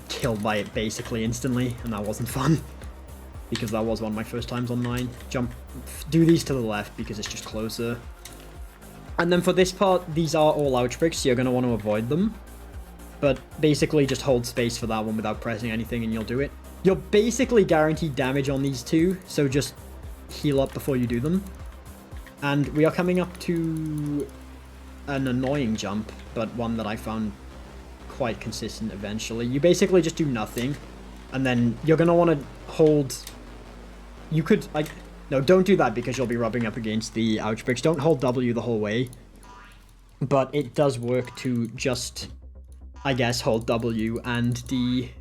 killed by it basically instantly, and that wasn't fun. Because that was one of my first times on 9. Jump, do these to the left because it's just closer. And then for this part, these are all ouch bricks, so you're going to want to avoid them. But basically just hold space for that one without pressing anything and you'll do it. You're basically guaranteed damage on these two, so just heal up before you do them. And we are coming up to an annoying jump, but one that I found quite consistent eventually. You basically just do nothing, and then you're going to want to hold... You could, like... No, don't do that because you'll be rubbing up against the ouch bricks. Don't hold W the whole way. But it does work to just, I guess, hold W and D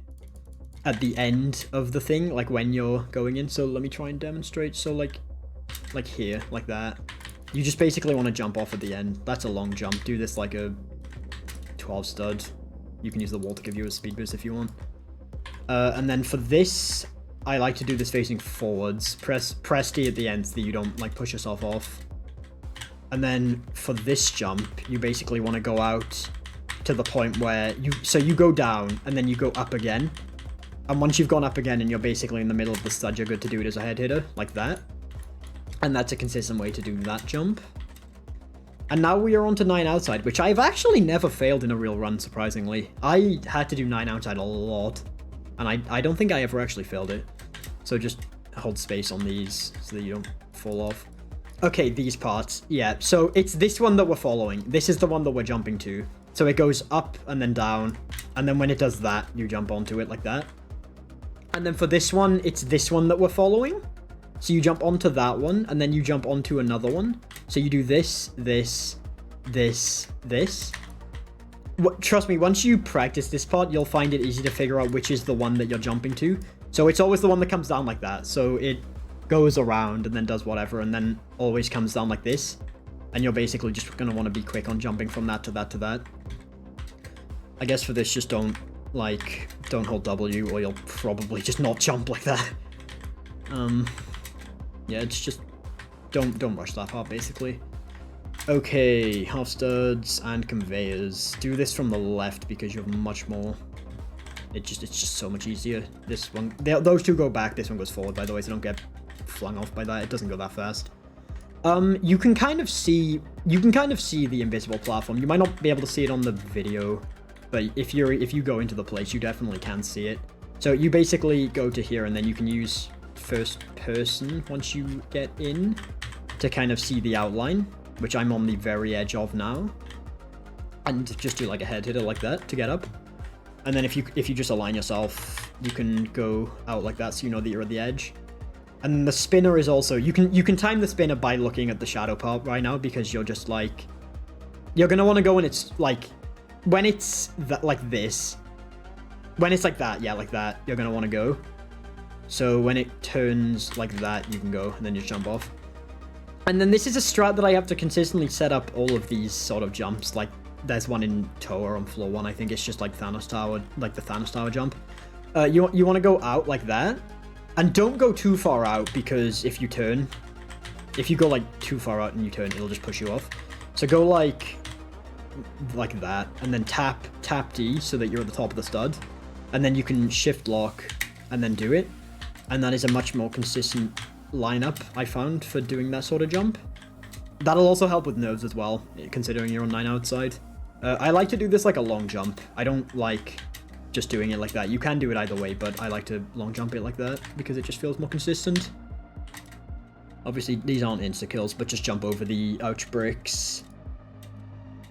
at the end of the thing, like when you're going in. So let me try and demonstrate. So like here, like that. You just basically want to jump off at the end. That's a long jump. Do this like a 12 stud. You can use the wall to give you a speed boost if you want. And then for this, I like to do this facing forwards. Press D at the end so that you don't like push yourself off. And then for this jump, you basically want to go out to the point where you go down and then you go up again. And once you've gone up again and you're basically in the middle of the stud, you're good to do it as a head hitter, like that. And that's a consistent way to do that jump. And now we are on to 9 outside, which I've actually never failed in a real run, surprisingly. I had to do 9 outside a lot, and I don't think I ever actually failed it. So just hold space on these so that you don't fall off. Okay, these parts. Yeah, so it's this one that we're following. This is the one that we're jumping to. So it goes up and then down, and then when it does that, you jump onto it like that. And then for this one, it's this one that we're following. So you jump onto that one, and then you jump onto another one. So you do this, this, this, this. Trust me, once you practice this part, you'll find it easy to figure out which is the one that you're jumping to. So it's always the one that comes down like that. So it goes around and then does whatever, and then always comes down like this. And you're basically just going to want to be quick on jumping from that to that to that. I guess for this, just don't hold W, or you'll probably just not jump like that. Yeah, it's just, don't rush that part, basically. Okay, half studs and conveyors. Do this from the left because you have much more. It's just so much easier. This one, those two go back. This one goes forward, by the way, so don't get flung off by that. It doesn't go that fast. You can kind of see the invisible platform. You might not be able to see it on the video, but if you go into the place, you definitely can see it. So you basically go to here, and then you can use first person once you get in to kind of see the outline, which I'm on the very edge of now, and just do like a head hitter like that to get up. And then if you just align yourself, you can go out like that, so you know that you're at the edge. And then the spinner is also, you can time the spinner by looking at the shadow part right now, because you're just like, you're gonna want to go when it's like, when it's like this, when it's like that, yeah, like that, you're gonna want to go. So when it turns like that, you can go and then just jump off. And then this is a strat that I have to consistently set up all of these sort of jumps. Like there's one in EToH on floor 1. I think it's just like Thanos Tower, like the Thanos Tower jump. You want to go out like that, and don't go too far out, because if you go like too far out and you turn, it'll just push you off. So go like that, and then tap D so that you're at the top of the stud, and then you can shift lock and then do it. And that is a much more consistent lineup, I found, for doing that sort of jump. That'll also help with nerves as well, considering you're on 9 outside. I like to do this like a long jump. I don't like just doing it like that. You can do it either way, but I like to long jump it like that because it just feels more consistent. Obviously, these aren't insta-kills, but just jump over the ouch bricks.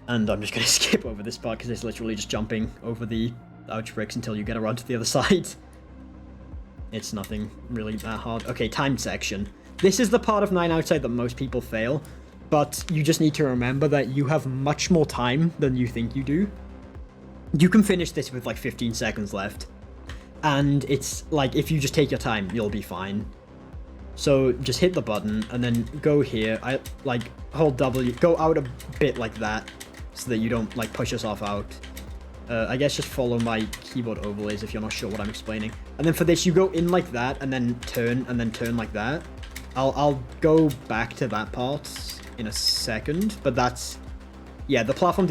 And I'm just going to skip over this part because it's literally just jumping over the ouch bricks until you get around to the other side. It's nothing really that hard. Okay, timed section. This is the part of 9 Outside that most people fail, but you just need to remember that you have much more time than you think you do. You can finish this with like 15 seconds left. And it's like, if you just take your time, you'll be fine. So just hit the button and then go here. I like hold W, go out a bit like that so that you don't like push yourself out. I guess just follow my keyboard overlays if you're not sure what I'm explaining. And then for this, you go in like that and then turn like that. I'll go back to that part in a second, but that's, yeah, the platform,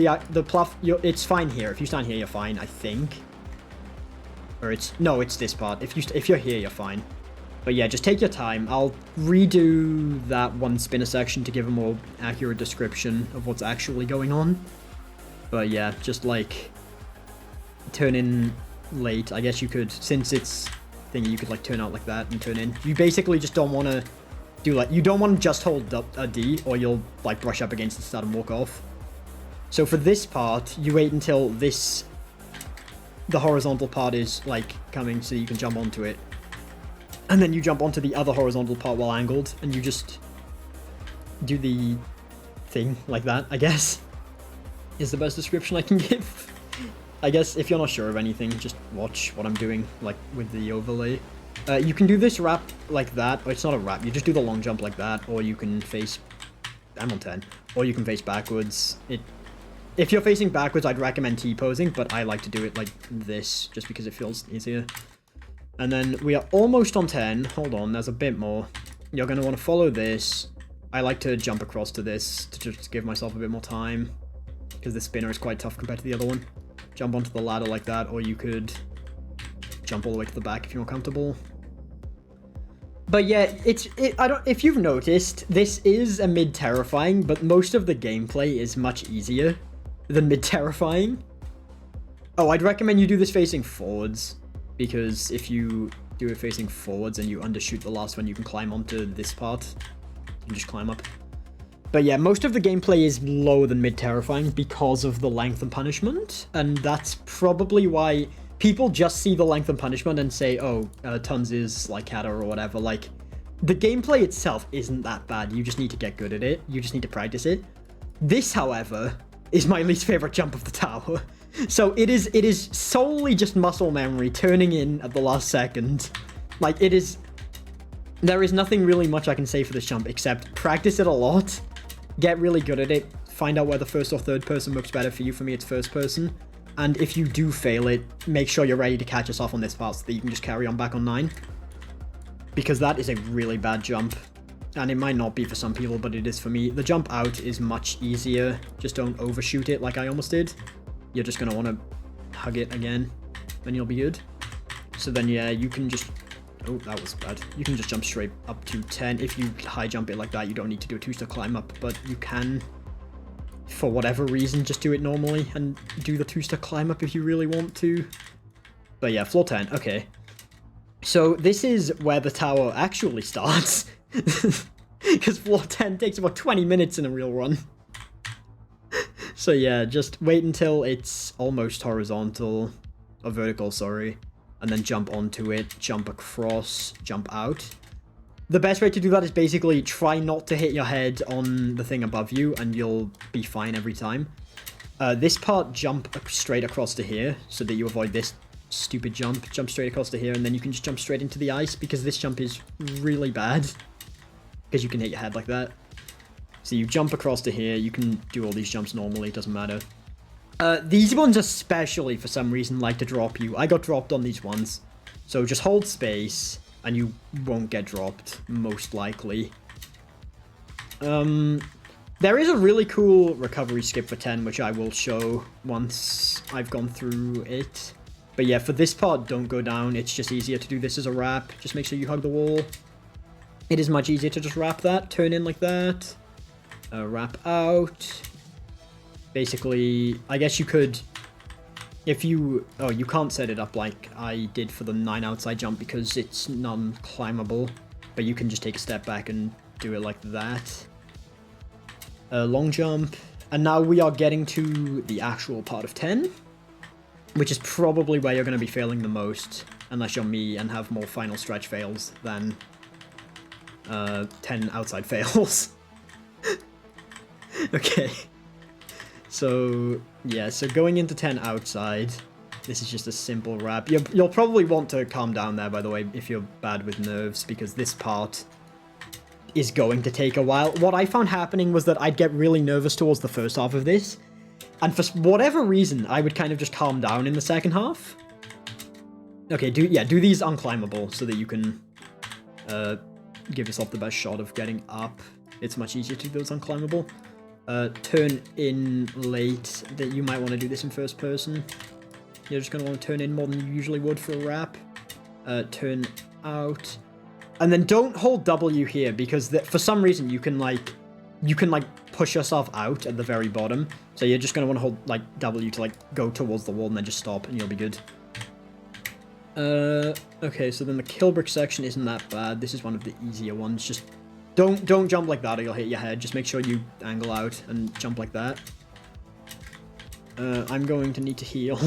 it's fine here. If you stand here, you're fine, I think. Or it's this part. If you're here, you're fine. But yeah, just take your time. I'll redo that one spinner section to give a more accurate description of what's actually going on. But yeah, just like turn in late. I guess you could, since it's thingy, you could like turn out like that and turn in. You basically just don't want to do like, you don't want to just hold a D or you'll like brush up against the start and walk off. So for this part, you wait until the horizontal part is like coming so you can jump onto it. And then you jump onto the other horizontal part while angled, and you just do the thing like that, I guess, is the best description I can give. I guess if you're not sure of anything, just watch what I'm doing, like, with the overlay. You can do this wrap like that, or it's not a wrap, you just do the long jump like that, or you can face... I'm on 10. Or you can face backwards. If you're facing backwards, I'd recommend T-posing, but I like to do it like this, just because it feels easier. And then we are almost on 10. Hold on, there's a bit more. You're going to want to follow this. I like to jump across to this to just give myself a bit more time, because the spinner is quite tough compared to the other one. Jump onto the ladder like that, or you could jump all the way to the back if you're more comfortable. But yeah, if you've noticed, this is a mid-terrifying, but most of the gameplay is much easier than mid-terrifying. Oh, I'd recommend you do this facing forwards, because if you do it facing forwards and you undershoot the last one, you can climb onto this part and just climb up. But yeah, most of the gameplay is lower than mid-terrifying because of the length and punishment, and that's probably why people just see the length and punishment and say, oh, tons is like Kata or whatever. Like, the gameplay itself isn't that bad, you just need to get good at it, you just need to practice it. This, however, is my least favorite jump of the tower. So it is solely just muscle memory turning in at the last second. Like, there is nothing really much I can say for this jump except practice it a lot, get really good at it, find out where the first or third person works better for you. For me, it's first person. And if you do fail it, make sure you're ready to catch yourself on this part so that you can just carry on back on 9. Because that is a really bad jump. And it might not be for some people, but it is for me. The jump out is much easier. Just don't overshoot it like I almost did. You're just going to want to hug it again, then you'll be good. So then, yeah, you can just... Oh, that was bad. You can just jump straight up to 10. If you high jump it like that, you don't need to do a 2-step climb up, but you can, for whatever reason, just do it normally and do the 2-step climb up if you really want to. But yeah, floor 10. Okay. So this is where the tower actually starts. Because floor 10 takes about 20 minutes in a real run. So yeah, just wait until it's almost horizontal, or vertical, sorry, and then jump onto it, jump across, jump out. The best way to do that is basically try not to hit your head on the thing above you, and you'll be fine every time. This part, jump straight across to here, so that you avoid this stupid jump. Jump straight across to here, and then you can just jump straight into the ice, because this jump is really bad, because you can hit your head like that. So you jump across to here, you can do all these jumps normally, it doesn't matter. These ones especially, for some reason, like to drop you. I got dropped on these ones. So just hold space, and you won't get dropped, most likely. There is a really cool recovery skip for 10, which I will show once I've gone through it. But yeah, for this part, don't go down. It's just easier to do this as a wrap. Just make sure you hug the wall. It is much easier to just wrap that, turn in like that. Wrap out. Basically, I guess you could if you... Oh, you can't set it up like I did for the 9 outside jump because it's non-climbable. But you can just take a step back and do it like that. Long jump. And now we are getting to the actual part of 10. Which is probably where you're going to be failing the most. Unless you're me and have more final stretch fails than 10 outside fails. Okay. So, yeah, so going into 10 outside, this is just a simple wrap. You'll probably want to calm down there, by the way, if you're bad with nerves, because this part is going to take a while. What I found happening was that I'd get really nervous towards the first half of this, and for whatever reason, I would kind of just calm down in the second half. Okay, do these unclimbable so that you can give yourself the best shot of getting up. It's much easier to do those unclimbable. Turn in late, that you might want to do this in first person. You're just going to want to turn in more than you usually would for a wrap. Turn out. And then don't hold W here, because for some reason you can push yourself out at the very bottom. So you're just going to want to hold like W to like go towards the wall and then just stop and you'll be good. Okay, so then the kill brick section isn't that bad. This is one of the easier ones. Just don't jump like that or you'll hit your head. Just make sure you angle out and jump like that. I'm going to need to heal.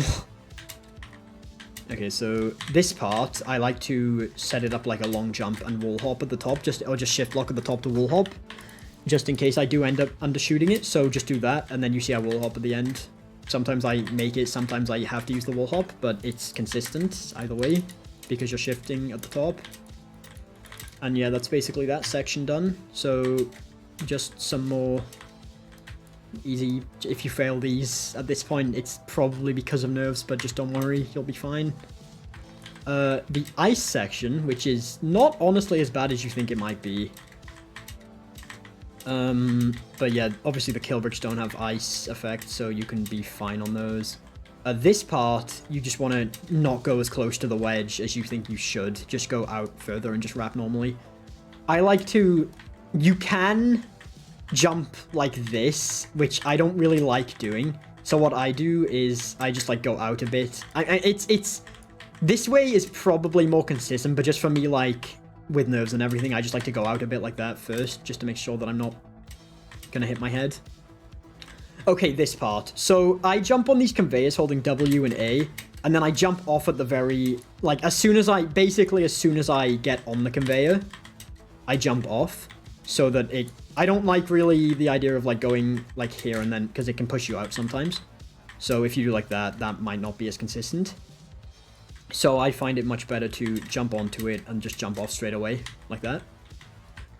Okay, so this part, I like to set it up like a long jump and wall hop at the top, or just shift lock at the top to wall hop, just in case I do end up undershooting it. So just do that, and then you see I wall hop at the end. Sometimes I make it, sometimes I have to use the wall hop, but it's consistent either way, because you're shifting at the top. And yeah, that's basically that section done. So just some more easy. If you fail these at this point, it's probably because of nerves, but just don't worry, you'll be fine. The ice section, which is not honestly as bad as you think it might be. But yeah, obviously the kill bricks don't have ice effect, so you can be fine on those. This part, you just want to not go as close to the wedge as you think you should. Just go out further and just wrap normally. I like to... You can jump like this, which I don't really like doing. So what I do is I just like go out a bit. It's this way is probably more consistent, but just for me, like with nerves and everything, I just like to go out a bit like that first, just to make sure that I'm not gonna hit my head. Okay, this part. So I jump on these conveyors holding W and A, and then I jump off at the very, like as soon as I get on the conveyor, I jump off so that I don't like really the idea of like going like here and then, because it can push you out sometimes. So if you do like that, that might not be as consistent. So I find it much better to jump onto it and just jump off straight away like that.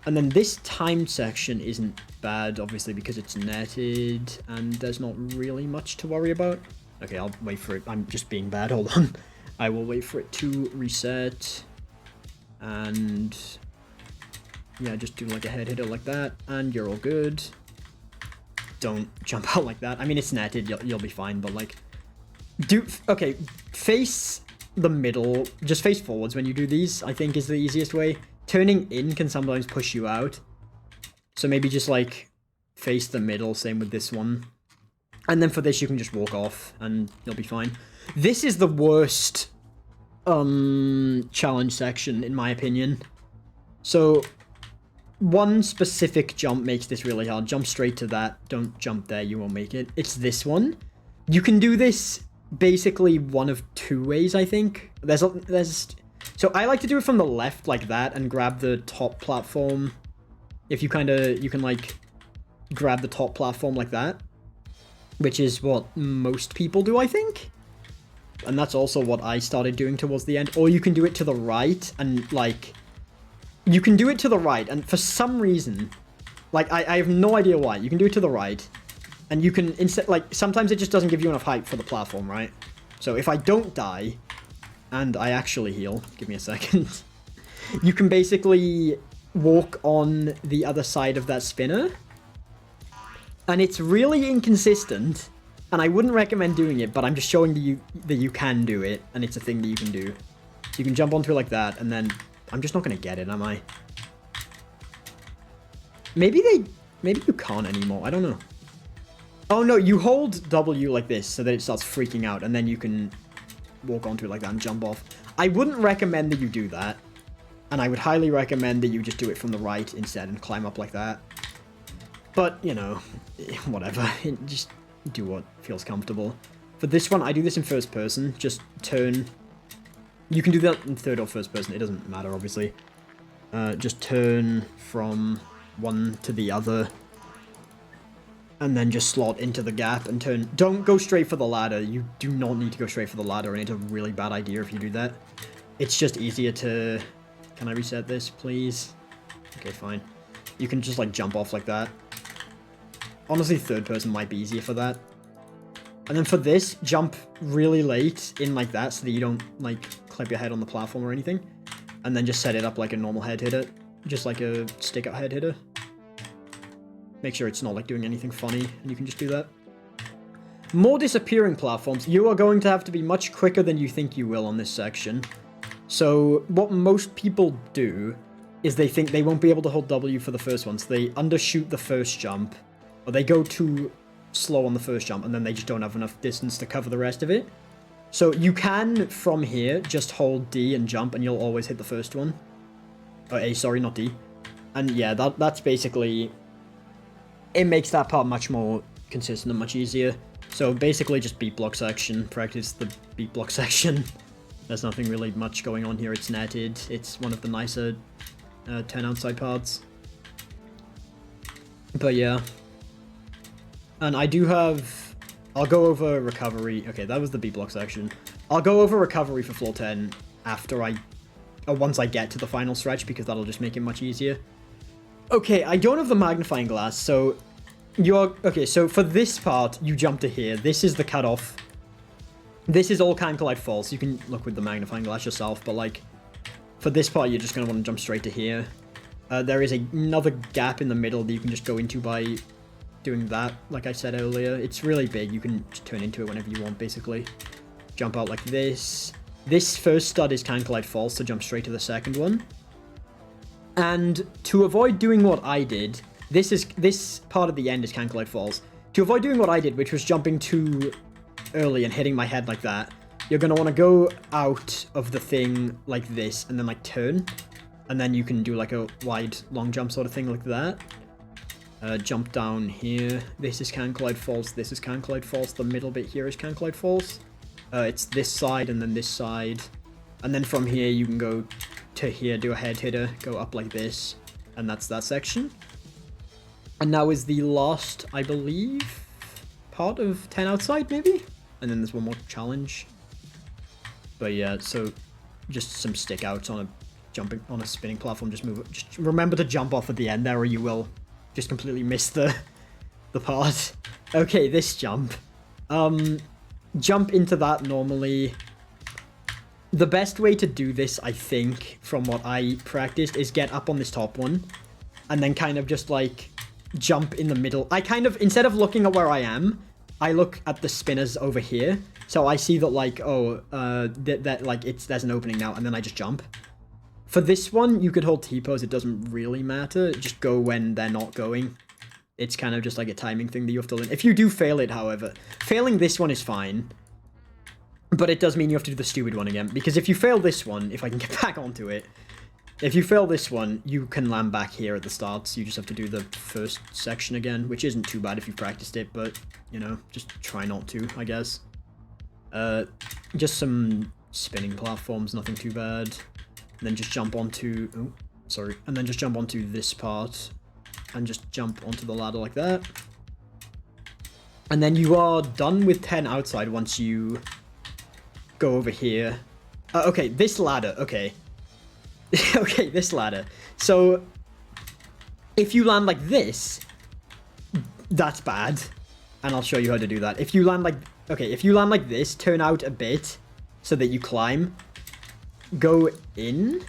And then this timed section isn't bad, obviously, because it's netted and there's not really much to worry about. Okay, I'll wait for it. I'm just being bad. Hold on. I will wait for it to reset. And yeah, just do like a head hitter like that, and you're all good. Don't jump out like that. I mean, it's netted. You'll be fine, but like, okay, face the middle. Just face forwards when you do these, I think is the easiest way. Turning in can sometimes push you out. So maybe just like face the middle, same with this one. And then for this, you can just walk off and you'll be fine. This is the worst challenge section, in my opinion. So one specific jump makes this really hard. Jump straight to that. Don't jump there, you won't make it. It's this one. You can do this basically one of two ways, I think. So I like to do it from the left like that and grab the top platform. If you can like grab the top platform like that, which is what most people do, I think. And that's also what I started doing towards the end. Or you can do it to the right and like, you can do it to the right. And for some reason, like I have no idea why, you can do it to the right and you can instead, like sometimes it just doesn't give you enough height for the platform, right? So if I don't die, and I actually heal, give me a second, you can basically walk on the other side of that spinner. And it's really inconsistent, and I wouldn't recommend doing it, but I'm just showing you that you can do it, and it's a thing that you can do. So you can jump onto it like that, and then I'm just not going to get it, am I? Maybe you can't anymore, I don't know. Oh no, you hold W like this so that it starts freaking out, and then you can walk onto it like that and jump off. I wouldn't recommend that you do that, and I would highly recommend that you just do it from the right instead and climb up like that. But, you know, whatever. Just do what feels comfortable. For this one, I do this in first person. Just turn... You can do that in third or first person. It doesn't matter, obviously. Just turn from one to the other. And then just slot into the gap and turn... Don't go straight for the ladder. You do not need to go straight for the ladder, and it's a really bad idea if you do that. It's just easier to... Can I reset this, please? Okay, fine. You can just, like, jump off like that. Honestly, third person might be easier for that. And then for this, jump really late in like that so that you don't, like, clip your head on the platform or anything. And then just set it up like a normal head hitter. Just like a stick-up head hitter. Make sure it's not, like, doing anything funny, and you can just do that. More disappearing platforms. You are going to have to be much quicker than you think you will on this section. So, what most people do is they think they won't be able to hold W for the first one, so they undershoot the first jump. Or they go too slow on the first jump, and then they just don't have enough distance to cover the rest of it. So you can, from here, just hold D and jump, and you'll always hit the first one. Or A, sorry, not D. And yeah, that's basically... It makes that part much more consistent and much easier. So basically just beat block section. Practice the beat block section. There's nothing really much going on here. It's netted. It's one of the nicer 10 outside parts. But yeah. And I do have... I'll go over recovery. Okay, that was the B-block section. I'll go over recovery for floor 10 after once I get to the final stretch, because that'll just make it much easier. Okay, I don't have the magnifying glass, so... Okay, so for this part, you jump to here. This is the cutoff. This is all Cancolite false. You can look with the magnifying glass yourself, but, like... For this part, you're just going to want to jump straight to here. There is another gap in the middle that you can just go into by... doing that, like I said earlier. It's really big. You can just turn into it whenever you want, basically. Jump out like this. This first stud is Cancolite false, so jump straight to the second one. And to avoid doing what I did, this part at the end is Cancolite false. To avoid doing what I did, which was jumping too early and hitting my head like that, you're going to want to go out of the thing like this, and then, like, turn. And then you can do, like, a wide, long jump sort of thing like that. Jump down here. This is Cancolite false. This is Cancolite false. The middle bit here is Cancolite false. It's this side and then this side. And then from here you can go to here, do a head hitter, go up like this. And that's that section. And now is the last, I believe, part of 10 outside, maybe? And then there's one more challenge. But yeah, so just some stick outs on a spinning platform. Just remember to jump off at the end there, or you will just completely miss the part. Okay, this jump. Jump into that normally. The best way to do this, I think, from what I practiced, is get up on this top one, and then kind of just, like, jump in the middle. I kind of, instead of looking at where I am, I look at the spinners over here, so I see that, like, oh, like, there's an opening now, and then I just jump. For this one, you could hold T-pose, it doesn't really matter, just go when they're not going. It's kind of just like a timing thing that you have to learn. If you do fail it, however, failing this one is fine, but it does mean you have to do the stupid one again, because if you fail this one, if I can get back onto it, if you fail this one, you can land back here at the start, so you just have to do the first section again, which isn't too bad if you've practiced it, but, you know, just try not to, I guess. Just some spinning platforms, nothing too bad. And then just jump onto... Oh, sorry. And then just jump onto this part. And just jump onto the ladder like that. And then you are done with 10 outside once you go over here. Okay, this ladder. Okay. Okay, this ladder. So, if you land like this, that's bad. And I'll show you how to do that. If you land like... Okay, if you land like this, turn out a bit so that you climb. Go in.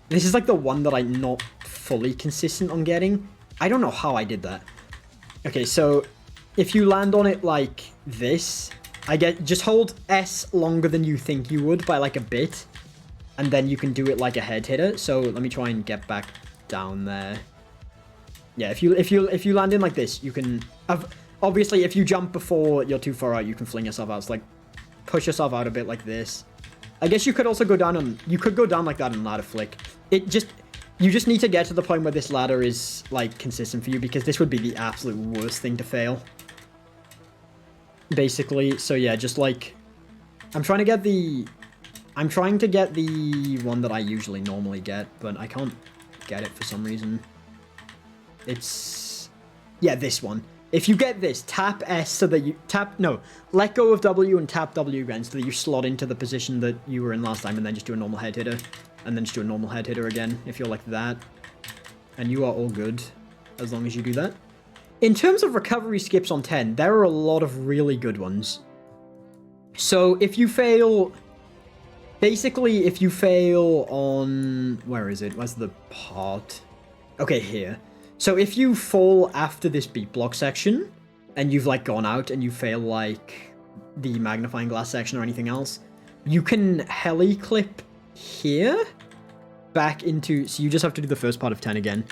This is like the one that I'm not fully consistent on getting. I don't know how I did that. Okay, so if you land on it like this, just hold S longer than you think you would by like a bit, and then you can do it like a head hitter. So let me try and get back down there. Yeah, if you land in like this, you can... Obviously, if you jump before you're too far out, you can fling yourself out. So, like, push yourself out a bit like this. I guess you could also go down and... You could go down like that and ladder flick. You just need to get to the point where this ladder is, like, consistent for you, because this would be the absolute worst thing to fail. Basically, so yeah, just, like... I'm trying to get the one that I usually normally get, but I can't get it for some reason. It's... Yeah, this one. If you get this, tap S so that you... let go of W and tap W again so that you slot into the position that you were in last time, and then just do a normal head hitter. And then just do a normal head hitter again, if you're like that. And you are all good, as long as you do that. In terms of recovery skips on 10, there are a lot of really good ones. So, if you fail... Basically, if you fail on... Where is it? Where's the part? Okay, here. So, if you fall after this beat block section, and you've, like, gone out, and you fail, like, the magnifying glass section or anything else, you can heli-clip here back into... So, you just have to do the first part of 10 again.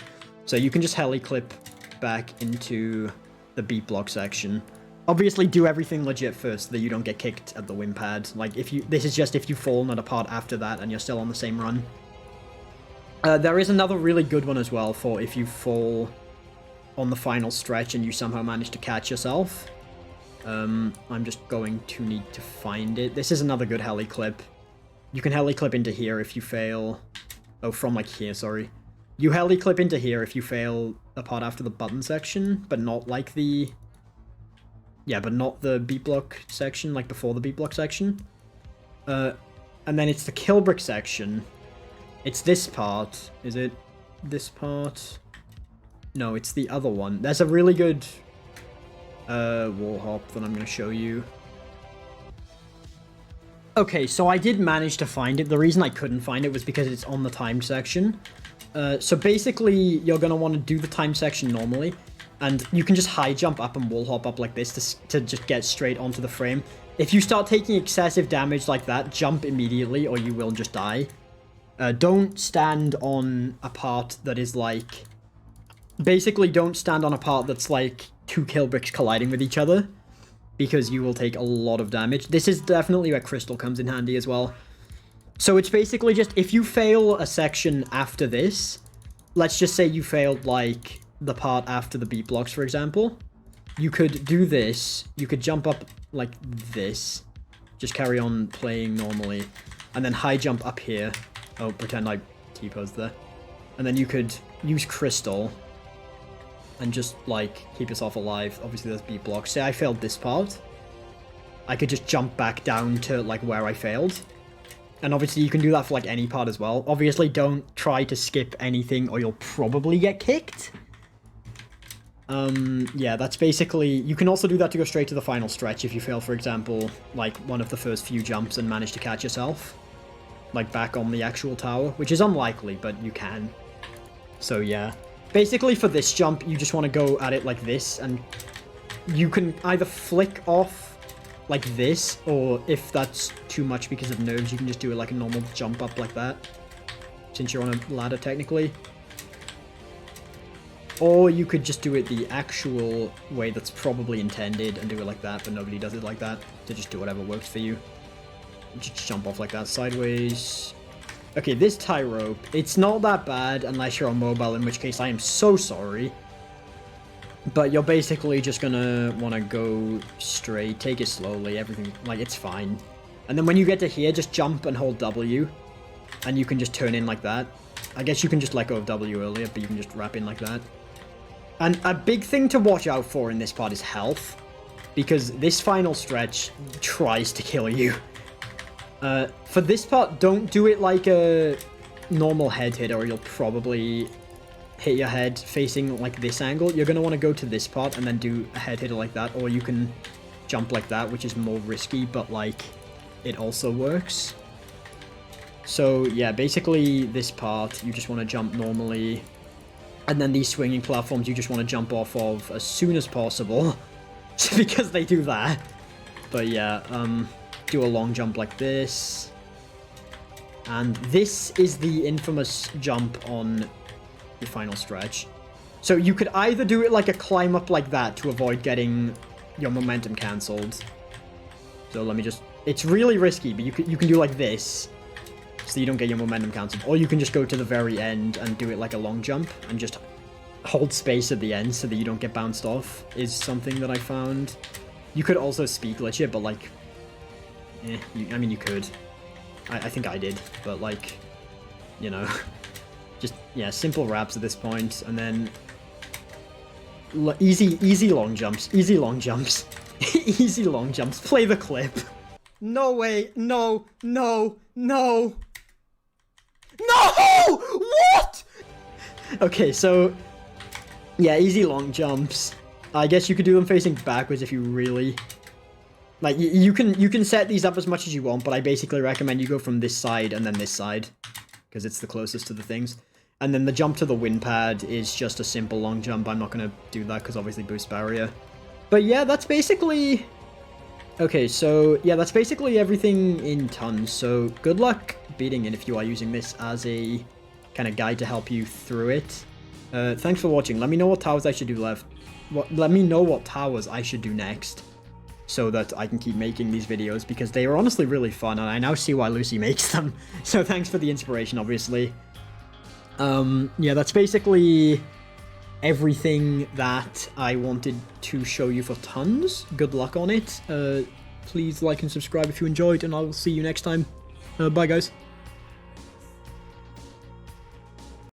So, you can just heli-clip back into the beat block section. Obviously, do everything legit first so that you don't get kicked at the win pad. Like, if you... This is just if you fall not a part after that and you're still on the same run. There is another really good one as well for if you fall on the final stretch and you somehow manage to catch yourself. I'm just going to need to find it. This is another good heli clip. You can heli clip into here if you fail... Oh, from, like, here, sorry. You heli clip into here if you fail a part after the button section, but not, like, the... Yeah, but not the beat block section, like before the beat block section. And then it's the kill brick section. It's this part. Is it this part? No, it's the other one. There's a really good wall hop that I'm going to show you. Okay, so I did manage to find it. The reason I couldn't find it was because it's on the time section. So basically, you're going to want to do the time section normally. And you can just high jump up and wall hop up like this to just get straight onto the frame. If you start taking excessive damage like that, jump immediately or you will just die. Don't stand on a part that is like... Basically, don't stand on a part that's like 2 kill bricks colliding with each other, because you will take a lot of damage. This is definitely where crystal comes in handy as well. So it's basically just, if you fail a section after this, let's just say you failed like... the part after the beat blocks, for example, you could do this. You could jump up like this, just carry on playing normally, and then high jump up here. Oh, pretend I T-posed there. And then you could use crystal and just like keep yourself alive. Obviously there's beat blocks. Say I failed this part, I could just jump back down to like where I failed. And obviously you can do that for like any part as well. Obviously don't try to skip anything or you'll probably get kicked. Yeah, that's basically... You can also do that to go straight to the final stretch if you fail, for example, like, one of the first few jumps and manage to catch yourself. Like, back on the actual tower, which is unlikely, but you can. So, yeah. Basically, for this jump, you just want to go at it like this, and you can either flick off like this, or if that's too much because of nerves, you can just do it like a normal jump up like that, since you're on a ladder, technically. Or you could just do it the actual way that's probably intended and do it like that, but nobody does it like that. So just do whatever works for you. Just jump off like that, sideways. Okay, this tie rope, it's not that bad unless you're on mobile, in which case I am so sorry. But you're basically just gonna want to go straight, take it slowly, everything, like, it's fine. And then when you get to here, just jump and hold W, and you can just turn in like that. I guess you can just let go of W earlier, but you can just wrap in like that. And a big thing to watch out for in this part is health, because this final stretch tries to kill you. For this part, don't do it like a normal head hit, or you'll probably hit your head facing like this angle. You're going to want to go to this part and then do a head hitter like that, or you can jump like that, which is more risky, but like it also works. So yeah, basically this part, you just want to jump normally. And then these swinging platforms, you just want to jump off of as soon as possible, because they do that. But yeah, do a long jump like this. And this is the infamous jump on the final stretch. So you could either do it like a climb up like that to avoid getting your momentum cancelled. So let me just... It's really risky, but you can do like this, so you don't get your momentum cancelled. Or you can just go to the very end and do it like a long jump, and just hold space at the end so that you don't get bounced off, is something that I found. You could also speed glitch it, but like... I mean, you could. I think I did, but like, you know... Just, yeah, simple wraps at this point, and then... Easy long jumps. Easy long jumps. Easy long jumps. Play the clip. No way. No. No. No. No! What? Okay, so... Yeah, easy long jumps. I guess you could do them facing backwards if you really... Like, you can set these up as much as you want, but I basically recommend you go from this side and then this side, because it's the closest to the things. And then the jump to the wind pad is just a simple long jump. I'm not going to do that because obviously boost barrier. But yeah, that's basically... Okay, so yeah, that's basically everything in tons. So good luck beating it if you are using this as a kind of guide to help you through it. Thanks for watching. Let me know what towers I should do let me know what towers I should do next, so that I can keep making these videos, because they are honestly really fun, and I now see why Lucy makes them. So thanks for the inspiration, obviously. Yeah, that's basically everything that I wanted to show you for tons. Good luck on it. Please like and subscribe if you enjoyed, and I will see you next time. Bye, guys.